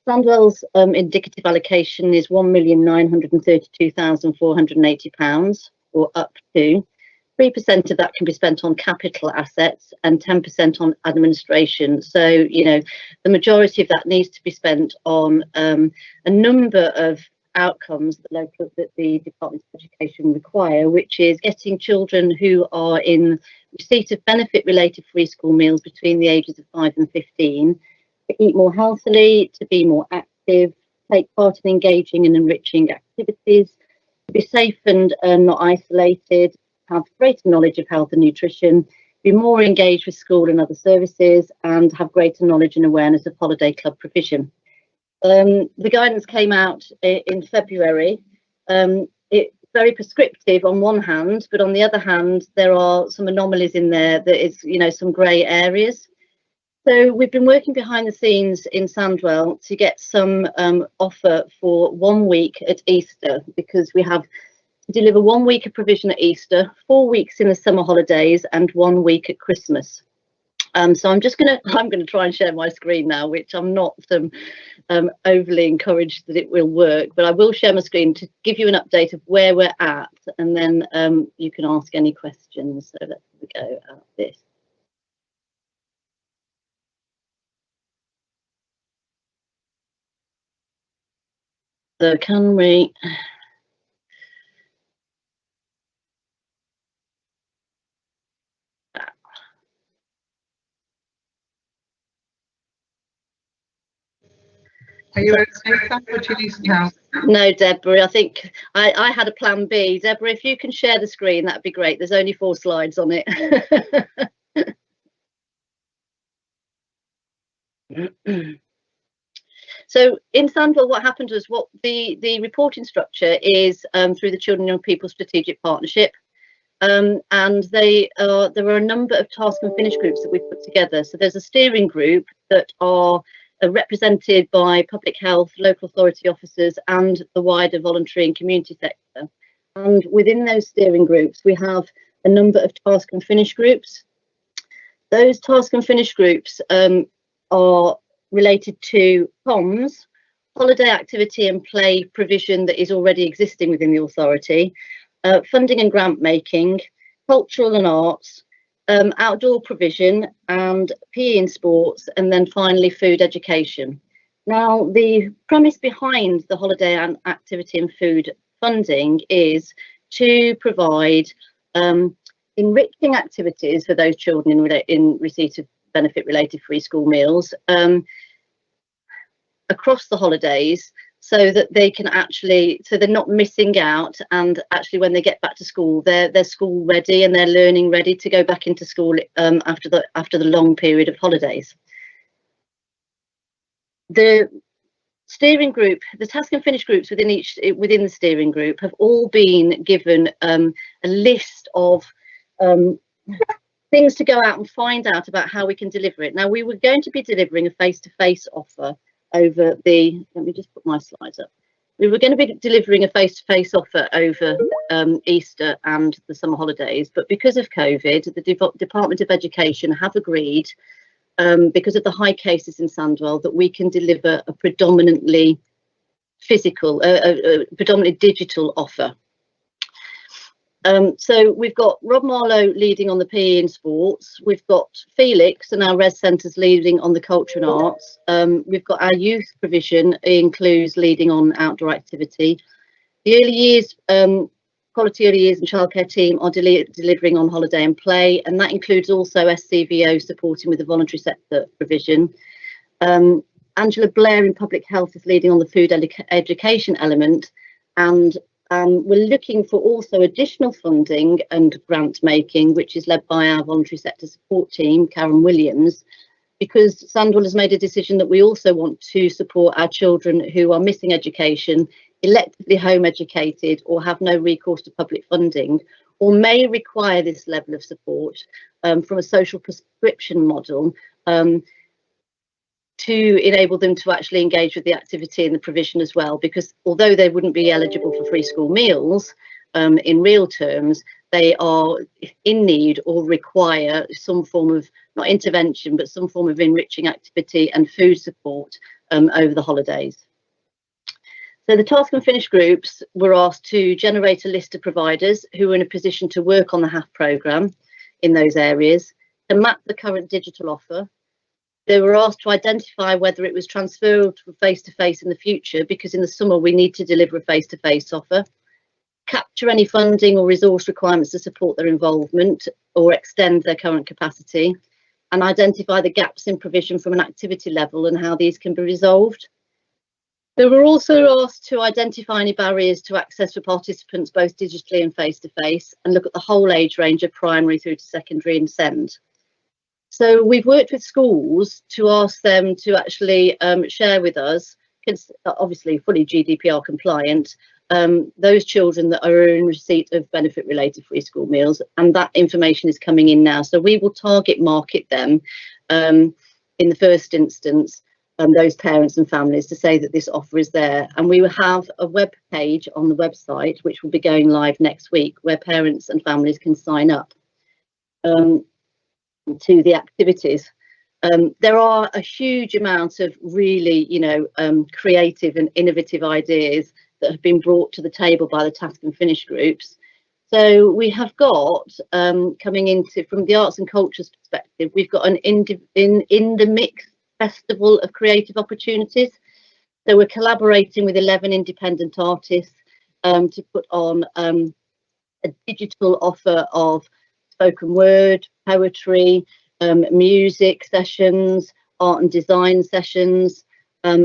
Sandwell's indicative allocation is £1,932,480, or up to. 3% of that can be spent on capital assets and 10% on administration. So, you know, the majority of that needs to be spent on a number of outcomes that the Department of Education require, which is getting children who are in receipt of benefit-related free school meals between the ages of 5 and 15 to eat more healthily, to be more active, take part in engaging and enriching activities, to be safe and not isolated, have greater knowledge of health and nutrition, be more engaged with school and other services, and have greater knowledge and awareness of holiday club provision. The guidance came out in February. It's very prescriptive on one hand, but on the other hand, there are some anomalies in there that is, you know, some grey areas. So we've been working behind the scenes in Sandwell to get some offer for 1 week at Easter, because we have to deliver 1 week of provision at Easter, 4 weeks in the summer holidays, and 1 week at Christmas. So I'm gonna try and share my screen now, which I'm not overly encouraged that it will work, but I will share my screen to give you an update of where we're at, and then you can ask any questions. So let's go at this. So can we? Are you okay, Sam, or do you need some help? No, Deborah, I think I had a plan B. Deborah, if you can share the screen, that'd be great. There's only 4 slides on it. So in Sandwell, what happened was the reporting structure is through the Children and Young People Strategic Partnership. And there are a number of task and finish groups that we've put together. So there's a steering group that are represented by public health, local authority officers, and the wider voluntary and community sector. And within those steering groups, we have a number of task and finish groups. Those task and finish groups are related to comms, holiday activity and play provision that is already existing within the authority, funding and grant making, cultural and arts, outdoor provision, and PE and sports, and then finally food education. Now, the premise behind the holiday and activity and food funding is to provide enriching activities for those children in receipt of benefit-related free school meals across the holidays, so that they can so they're not missing out, and actually when they get back to school, they're school ready and they're learning ready to go back into school after the long period of holidays. The steering group, the task and finish groups within the steering group have all been given a list of things to go out and find out about how we can deliver it. Now, we were going to be delivering a face-to-face offer over let me just put my slides up. We were going to be delivering a face-to-face offer over Easter and the summer holidays, but because of COVID, the Department of Education have agreed, because of the high cases in Sandwell, that we can deliver a predominantly predominantly digital offer. So we've got Rob Marlowe leading on the PE and sports. We've got Felix and our res centres leading on the culture and arts. We've got our youth provision includes leading on outdoor activity. The early years, quality early years and childcare team are delivering on holiday and play, and that includes also SCVO supporting with the voluntary sector provision. Angela Blair in public health is leading on the food education element, and we're looking for also additional funding and grant making, which is led by our voluntary sector support team, Karen Williams, because Sandwell has made a decision that we also want to support our children who are missing education, electively home educated, or have no recourse to public funding, or may require this level of support from a social prescription model, to enable them to actually engage with the activity and the provision as well, because although they wouldn't be eligible for free school meals, in real terms, they are in need or require some form of, not intervention, but some form of enriching activity and food support over the holidays. So the task and finish groups were asked to generate a list of providers who were in a position to work on the HAF programme in those areas, to map the current digital offer. They were asked to identify whether it was transferable to face-to-face in the future, because in the summer we need to deliver a face-to-face offer, capture any funding or resource requirements to support their involvement or extend their current capacity, and identify the gaps in provision from an activity level and how these can be resolved. They were also asked to identify any barriers to access for participants both digitally and face-to-face, and look at the whole age range of primary through to secondary and SEND. So we've worked with schools to ask them to actually share with us, obviously fully GDPR compliant, those children that are in receipt of benefit related free school meals, and that information is coming in now. So we will target market them in the first instance, those parents and families, to say that this offer is there. And we will have a web page on the website which will be going live next week, where parents and families can sign up to the activities. There are a huge amount of really, creative and innovative ideas that have been brought to the table by the task and finish groups. So we have got, coming into, from the arts and cultures perspective, we've got an in the mix festival of creative opportunities. So we're collaborating with 11 independent artists to put on a digital offer of spoken word, poetry, music sessions, art and design sessions,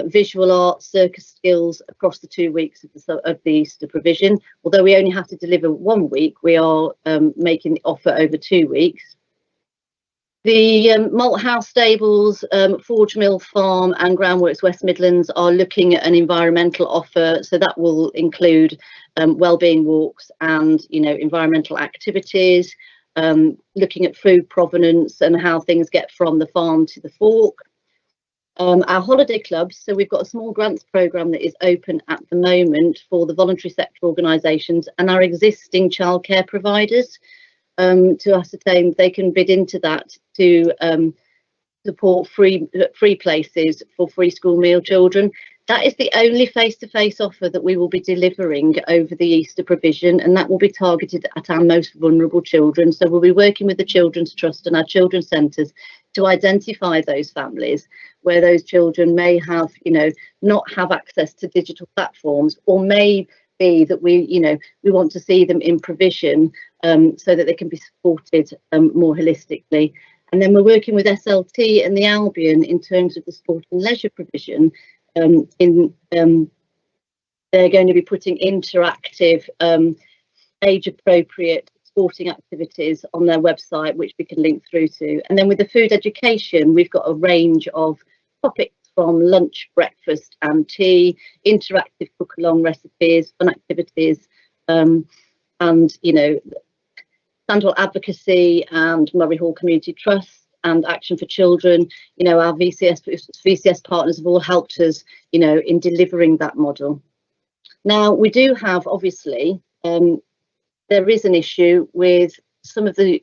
visual arts, circus skills across the 2 weeks of the Easter provision. Although we only have to deliver 1 week, we are making the offer over 2 weeks. The Malt House Stables, Forge Mill Farm and Groundworks West Midlands are looking at an environmental offer, so that will include wellbeing walks and environmental activities, looking at food provenance and how things get from the farm to the fork. Our holiday clubs, so we've got a small grants programme that is open at the moment for the voluntary sector organisations and our existing childcare providers, to ascertain they can bid into that to support free places for free school meal children. That is the only face-to-face offer that we will be delivering over the Easter provision, and that will be targeted at our most vulnerable children. So we'll be working with the Children's Trust and our children's centres to identify those families where those children may have, not have access to digital platforms, or may be that we want to see them in provision so that they can be supported more holistically. And then we're working with SLT and the Albion in terms of the sport and leisure provision. They're going to be putting interactive, age-appropriate sporting activities on their website, which we can link through to. And then with the food education, we've got a range of topics from lunch, breakfast and tea, interactive cook-along recipes, fun activities, and, Sandwell Advocacy and Murray Hall Community Trust and Action for Children. Our VCS partners have all helped us, in delivering that model. Now, we do have, obviously, there is an issue with some of the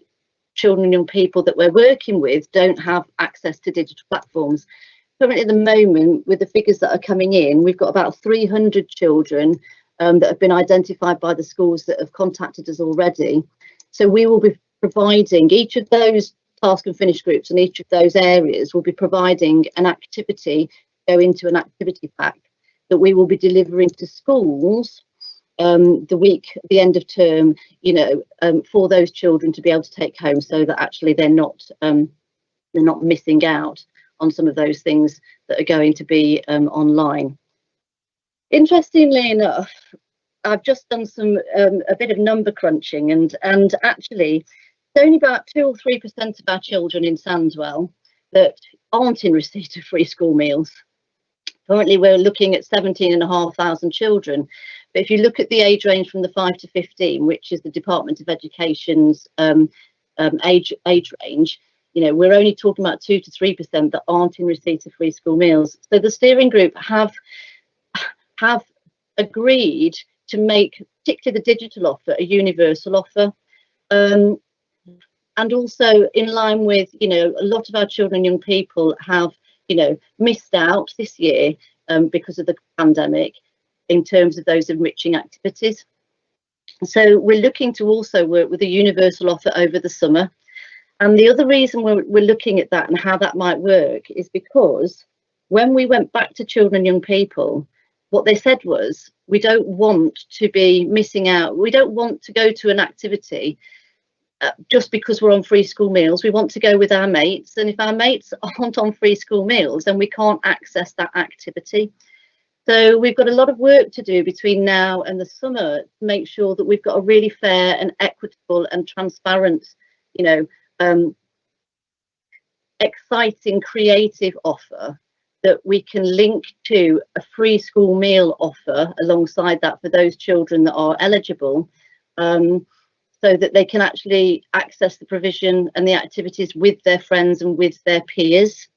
children and young people that we're working with don't have access to digital platforms. Currently at the moment, with the figures that are coming in, we've got about 300 children that have been identified by the schools that have contacted us already. So we will be providing each of those task and finish groups, and each of those areas will be providing an activity, go into an activity pack that we will be delivering to schools the end of term, for those children to be able to take home, so that actually they're not missing out on some of those things that are going to be online. Interestingly enough, I've just done a bit of number crunching, and actually it's only about 2 or 3% of our children in Sandwell that aren't in receipt of free school meals. Currently we're looking at 17,500 children, but if you look at the age range from the 5 to 15, which is the Department of Education's age range, we're only talking about 2 to 3% that aren't in receipt of free school meals. So the steering group have agreed to make particularly the digital offer a universal offer. And also in line with, you know, a lot of our children and young people have, you know, missed out this year because of the pandemic in terms of those enriching activities. So we're looking to also work with a universal offer over the summer. And the other reason we're looking at that and how that might work is because when we went back to children and young people, what they said was, we don't want to be missing out. We don't want to go to an activity just because we're on free school meals. We want to go with our mates. And if our mates aren't on free school meals, then we can't access that activity. So we've got a lot of work to do between now and the summer to make sure that we've got a really fair and equitable and transparent, you know, exciting, creative offer that we can link to a free school meal offer alongside that for those children that are eligible, so that they can actually access the provision and the activities with their friends and with their peers.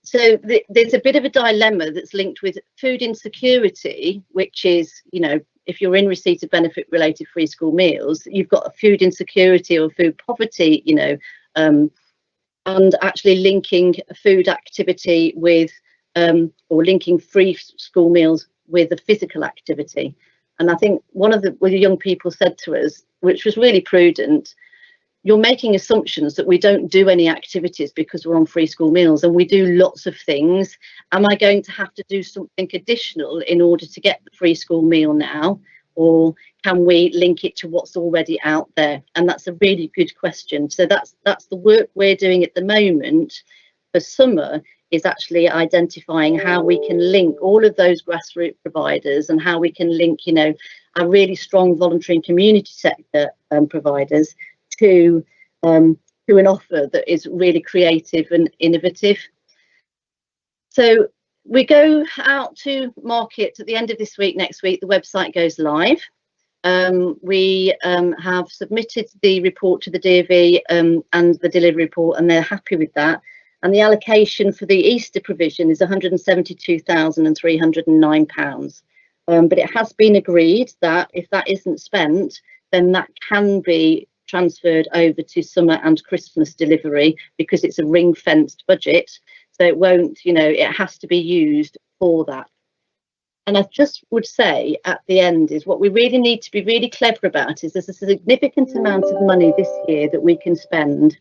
So there's a bit of a dilemma that's linked with food insecurity, which is, you know, if you're in receipt of benefit related free school meals, you've got a food insecurity or food poverty, you know, and actually linking a food activity with, or linking free school meals with a physical activity. And I think one of the young people said to us, which was really prudent, you're making assumptions that we don't do any activities because we're on free school meals, and we do lots of things. Am I going to have to do something additional in order to get the free school meal now? Or can we link it to what's already out there? And that's a really good question. So that's the work we're doing at the moment for summer, is actually identifying how we can link all of those grassroots providers and how we can link, you know, our really strong voluntary and community sector providers to an offer that is really creative and innovative. So we go out to market at the end of this week. Next week, the website goes live. We have submitted the report to the DfE and the delivery report, and they're happy with that. And the allocation for the Easter provision is £172,309. But it has been agreed that if that isn't spent, then that can be transferred over to summer and Christmas delivery, because it's a ring-fenced budget. So it won't, you know, it has to be used for that. And I just would say at the end is what we really need to be really clever about is there's a significant amount of money this year that we can spend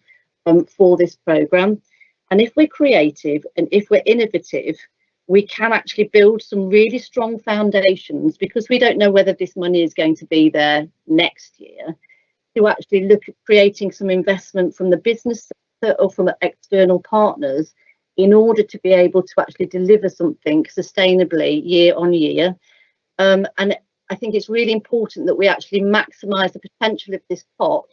for this programme. And if we're creative and if we're innovative, we can actually build some really strong foundations, because we don't know whether this money is going to be there next year, to actually look at creating some investment from the business sector or from external partners in order to be able to actually deliver something sustainably year on year. And I think it's really important that we actually maximise the potential of this pot,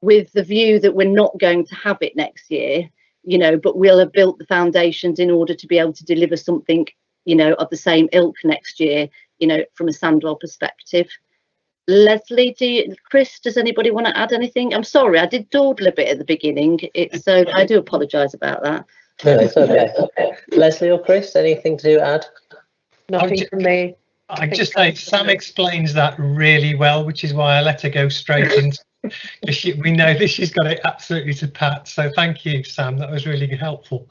with the view that we're not going to have it next year, you know, but we'll have built the foundations in order to be able to deliver something, you know, of the same ilk next year, you know, from a Sandwell perspective. Leslie, Chris, does anybody want to add anything? I'm sorry, I did dawdle a bit at the beginning. So I do apologise about that. No, it's okay. Leslie or Chris, anything to add? Nothing from me. I'd just say Sam explains that really well, which is why I let her go straight into. We know that she's got it absolutely to pat. So thank you, Sam. That was really helpful.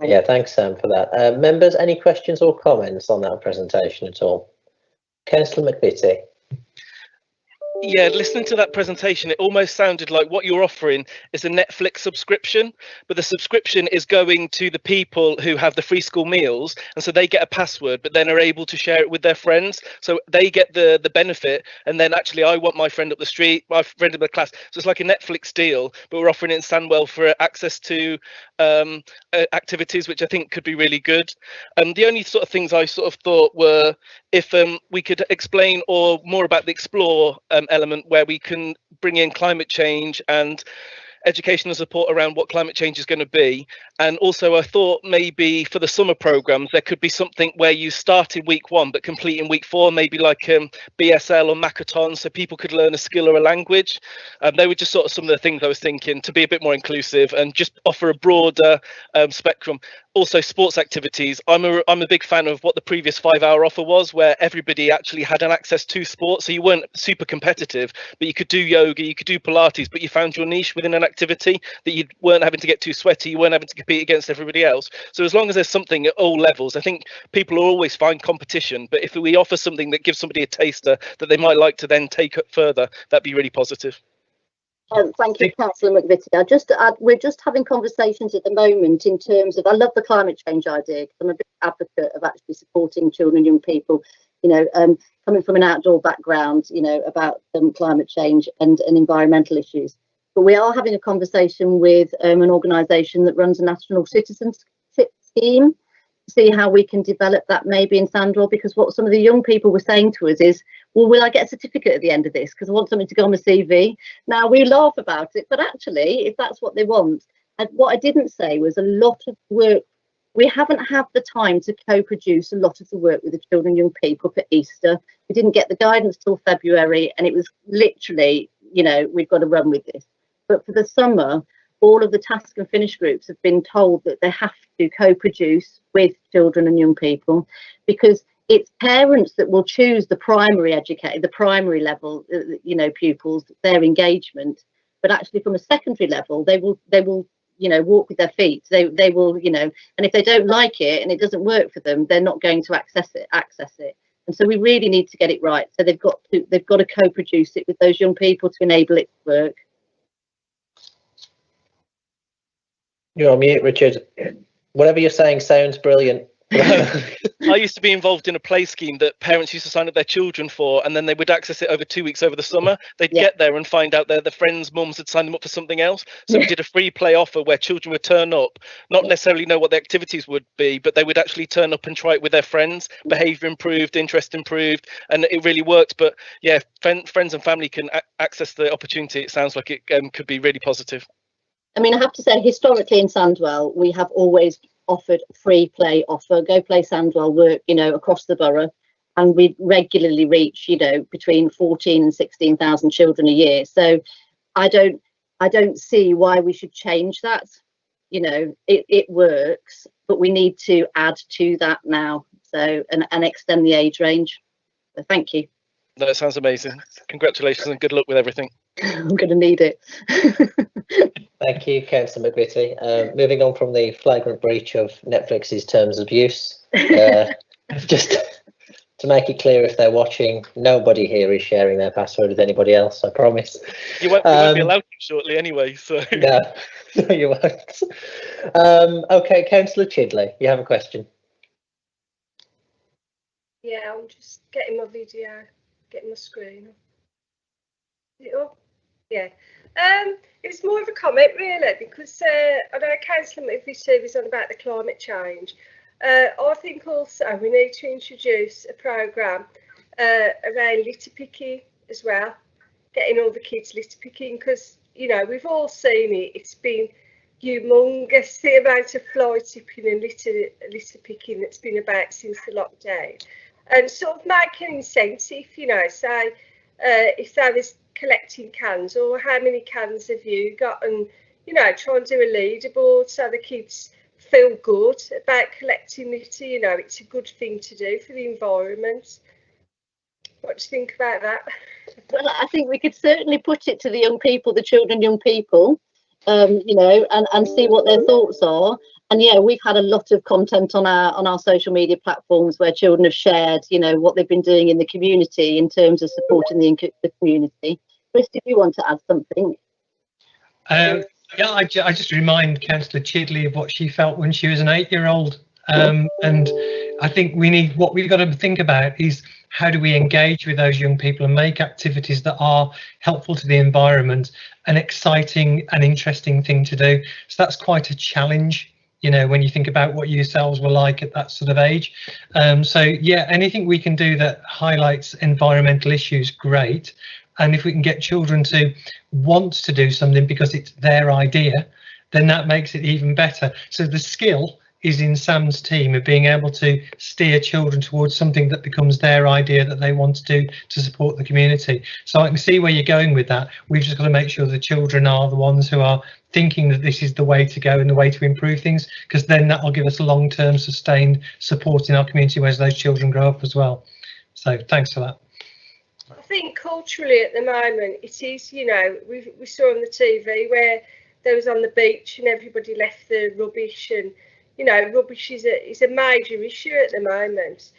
Yeah, thanks, Sam, for that. Members, any questions or comments on that presentation at all? Councillor McVitie. Yeah, listening to that presentation, it almost sounded like what you're offering is a Netflix subscription, but the subscription is going to the people who have the free school meals, and so they get a password, but then are able to share it with their friends. So they get the benefit, and then actually I want my friend up the street, my friend in the class. So it's like a Netflix deal, but we're offering it in Sandwell for access to activities, which I think could be really good. The only sort of things I sort of thought were if we could explain or more about the explore element, where we can bring in climate change and educational support around what climate change is going to be. And also I thought maybe for the summer programs there could be something where you start in week 1 but complete in week 4, maybe like BSL or Makaton, so people could learn a skill or a language. They were just sort of some of the things I was thinking, to be a bit more inclusive and just offer a broader spectrum. also sports activities. I'm a big fan of what the previous 5-hour offer was, where everybody actually had an access to sport. So you weren't super competitive, but you could do yoga, you could do Pilates, but you found your niche within an activity that you weren't having to get too sweaty, you weren't having to compete against everybody else. So as long as there's something at all levels, I think people will always find competition. But if we offer something that gives somebody a taster that they might like to then take it further, that'd be really positive. Thank you, Councillor McVitie. I just add, we're just having conversations at the moment in terms of, I love the climate change idea, because I'm a big advocate of actually supporting children and young people, you know, coming from an outdoor background, you know, about climate change and environmental issues. But we are having a conversation with an organisation that runs a national citizens scheme, see how we can develop that maybe in Sandwell, because what some of the young people were saying to us is, well, will I get a certificate at the end of this because I want something to go on my CV? Now, we laugh about it, but actually, if that's what they want, and what I didn't say was a lot of work, we haven't had the time to co-produce a lot of the work with the children and young people for Easter. We didn't get the guidance till February, and it was literally, you know, we've got to run with this. But for the summer, all of the task and finish groups have been told that they have to co-produce with children and young people, because it's parents that will choose the primary level, you know, pupils, their engagement. But actually, from a secondary level, they will, you know, walk with their feet. They will, you know, and if they don't like it and it doesn't work for them, they're not going to access it. And so we really need to get it right. So they've got to co-produce it with those young people to enable it to work. You're on mute, Richard. Whatever you're saying sounds brilliant. I used to be involved in a play scheme that parents used to sign up their children for, and then they would access it over 2 weeks over the summer. They'd get there and find out their friends' mums had signed them up for something else. So we did a free play offer where children would turn up, not necessarily know what the activities would be, but they would actually turn up and try it with their friends. Behaviour improved, interest improved, and it really worked. But yeah, friends and family can access the opportunity. It sounds like it could be really positive. I mean, I have to say, historically in Sandwell, we have always offered free play offer, Go Play Sandwell work, you know, across the borough, and we regularly reach, you know, between 14 and 16,000 children a year. So I don't see why we should change that. You know, it works, but we need to add to that now. So and extend the age range. So thank you. That sounds amazing. Congratulations and good luck with everything. I'm going to need it. Thank you, Councillor McVitie. Moving on from the flagrant breach of Netflix's terms of use, just to make it clear if they're watching, nobody here is sharing their password with anybody else, I promise. You won't be allowed to shortly anyway, so. No, you won't. Okay, Councillor Chidley, you have a question? Yeah, I'm just getting my video, getting my screen. Is it up? Yeah. It's more of a comment really, because I know Councillor McVitie was on about the climate change. I think also we need to introduce a programme around litter picking as well, getting all the kids litter picking, because, you know, we've all seen it. It's been humongous, the amount of fly tipping and litter picking that's been about since the lockdown, and sort of make an incentive, you know, say if there was collecting cans, or how many cans have you got, and, you know, try and do a leaderboard so the kids feel good about collecting litter. You know, it's a good thing to do for the environment. What do you think about that? Well, I think we could certainly put it to the young people, the children, young people, you know, and see what their thoughts are. And yeah, we've had a lot of content on our social media platforms where children have shared, you know, what they've been doing in the community in terms of supporting the community. Chris, if you want to add something. Yeah, I just remind Councillor Chidley of what she felt when she was an 8-year-old. And I think what we've got to think about is, how do we engage with those young people and make activities that are helpful to the environment an exciting and interesting thing to do. So that's quite a challenge, you know, when you think about what yourselves were like at that sort of age. So yeah, anything we can do that highlights environmental issues, great. And if we can get children to want to do something because it's their idea, then that makes it even better. So the skill is in Sam's team of being able to steer children towards something that becomes their idea that they want to do to support the community. So I can see where you're going with that. We've just got to make sure the children are the ones who are thinking that this is the way to go and the way to improve things, because then that will give us long-term sustained support in our community as those children grow up as well. So thanks for that. I think culturally at the moment it is, you know, we saw on the TV where they was on the beach and everybody left the rubbish, and you know, rubbish is a major issue at the moment.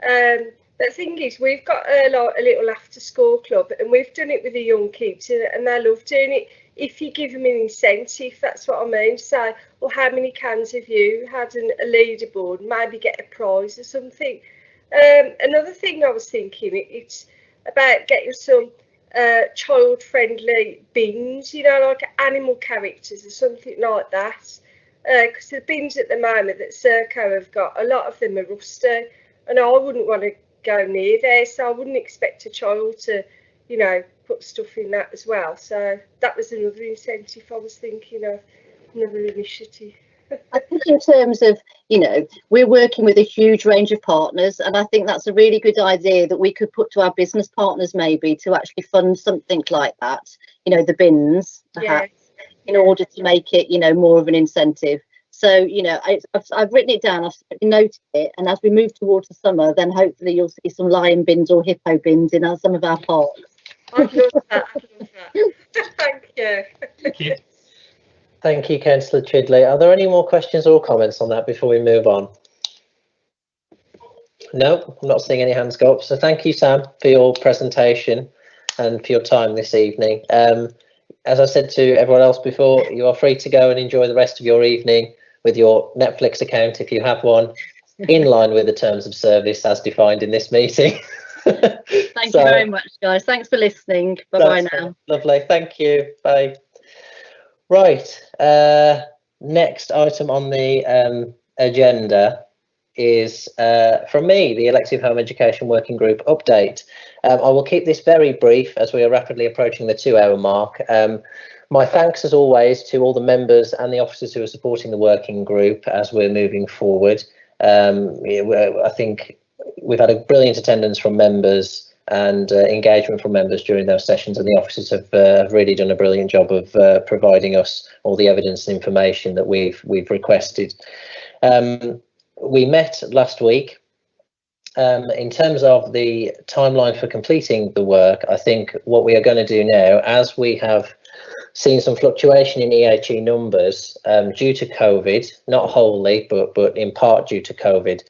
The thing is, we've got a little after school club, and we've done it with the young kids, and they love doing it. If you give them an incentive, that's what I mean. Say, well, how many cans have you had a leaderboard? Maybe get a prize or something. Another thing I was thinking, it's about getting some child-friendly bins, you know, like animal characters or something like that. Because the bins at the moment that Serco have got, a lot of them are rusty, and I wouldn't want to go near there, so I wouldn't expect a child to, you know, put stuff in that as well. So that was another incentive I was thinking of, another initiative. I think in terms of, you know, we're working with a huge range of partners, and I think that's a really good idea that we could put to our business partners maybe to actually fund something like that, you know, the bins, perhaps, in order to make it, you know, more of an incentive. So, you know, I've written it down, I've noted it, and as we move towards the summer, then hopefully you'll see some lion bins or hippo bins in some of our parks. I'd love that, I'd love that. Thank you. Thank you. Thank you, Councillor Chidley. Are there any more questions or comments on that before we move on? No, I'm not seeing any hands go up. So thank you, Sam, for your presentation and for your time this evening. As I said to everyone else before, you are free to go and enjoy the rest of your evening with your Netflix account, if you have one, in line with the terms of service as defined in this meeting. Thank you very much, guys. Thanks for listening. Bye-bye now. Lovely. Thank you. Bye. Right. Next item on the agenda is from me, the Elective Home Education Working Group update. I will keep this very brief as we are rapidly approaching the 2-hour mark. My thanks, as always, to all the members and the officers who are supporting the working group as we're moving forward. I think we've had a brilliant attendance from members and engagement from members during those sessions, and the officers have really done a brilliant job of providing us all the evidence and information that we've requested. We met last week. In terms of the timeline for completing the work, I think what we are going to do now, as we have seen some fluctuation in EHE numbers due to COVID, not wholly, but in part due to COVID,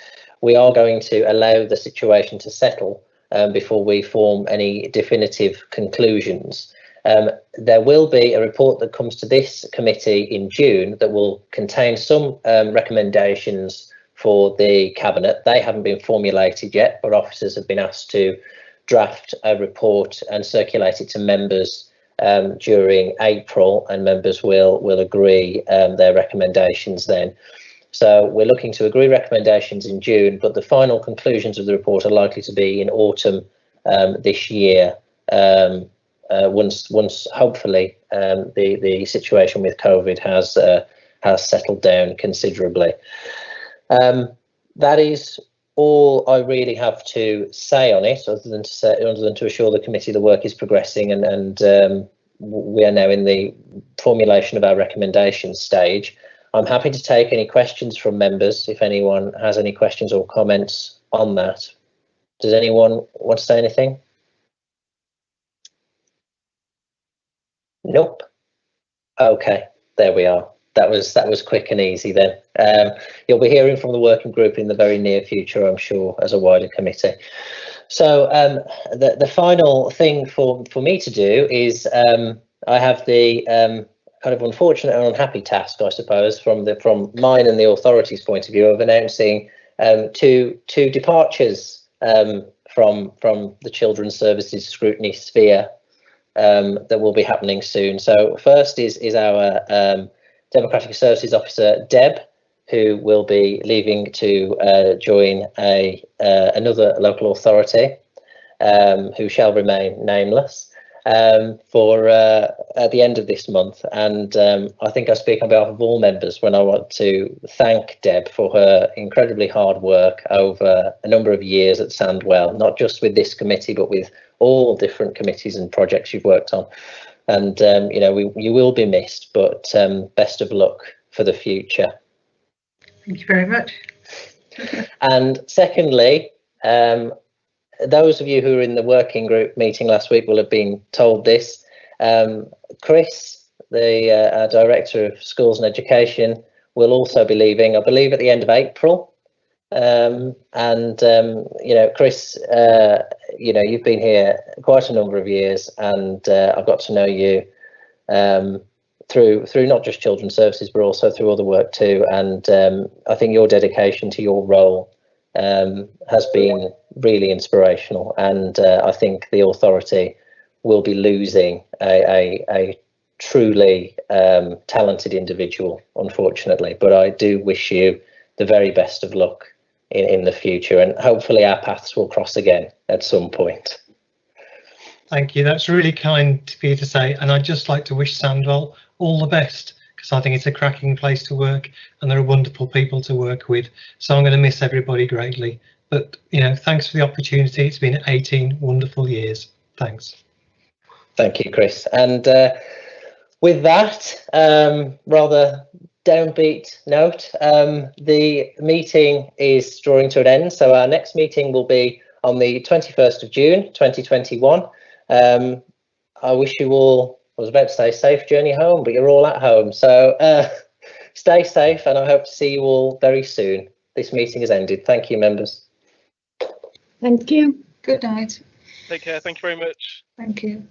we are going to allow the situation to settle before we form any definitive conclusions. There will be a report that comes to this committee in June that will contain some recommendations for the Cabinet. They haven't been formulated yet, but officers have been asked to draft a report and circulate it to members during April, and members will agree their recommendations then. So we're looking to agree recommendations in June, but the final conclusions of the report are likely to be in autumn this year, once hopefully the situation with COVID has settled down considerably. That is all I really have to say on it, other than to assure the committee the work is progressing, and we are now in the formulation of our recommendations stage. I'm happy to take any questions from members if anyone has any questions or comments on that. Does anyone want to say anything? Nope. Okay, there we are. That was quick and easy then. You'll be hearing from the working group in the very near future, I'm sure, as a wider committee. So the final thing for me to do is I have the kind of unfortunate and unhappy task, I suppose, from mine and the authorities' point of view, of announcing two departures from the Children's Services Scrutiny sphere that will be happening soon. So first is our Democratic Services Officer, Deb, who will be leaving to join another local authority, who shall remain nameless. for at the end of this month, and I think I speak on behalf of all members when I want to thank Deb for her incredibly hard work over a number of years at Sandwell, not just with this committee but with all different committees and projects you've worked on. And you know, you will be missed, but best of luck for the future. Thank you very much. And secondly, those of you who were in the working group meeting last week will have been told this. Chris, our Director of Schools and Education, will also be leaving, I believe, at the end of April. You know, Chris, you know, you've been here quite a number of years, and I've got to know you through not just children's services but also through other work too, and I think your dedication to your role has been really inspirational, and I think the authority will be losing a truly talented individual, unfortunately. But I do wish you the very best of luck in the future, and hopefully our paths will cross again at some point. Thank you, that's really kind for you to say, and I'd just like to wish Sandwell all the best, because I think it's a cracking place to work and there are wonderful people to work with. So I'm going to miss everybody greatly, but you know, thanks for the opportunity. It's been 18 wonderful years. Thanks. Thank you, Chris. And with that rather downbeat note, the meeting is drawing to an end, so our next meeting will be on the 21st of June 2021. I wish you all, I was about to say safe journey home, but you're all at home, so stay safe, and I hope to see you all very soon. This meeting has ended. Thank you, members. Thank you. Good night. Take care. Thank you very much. Thank you.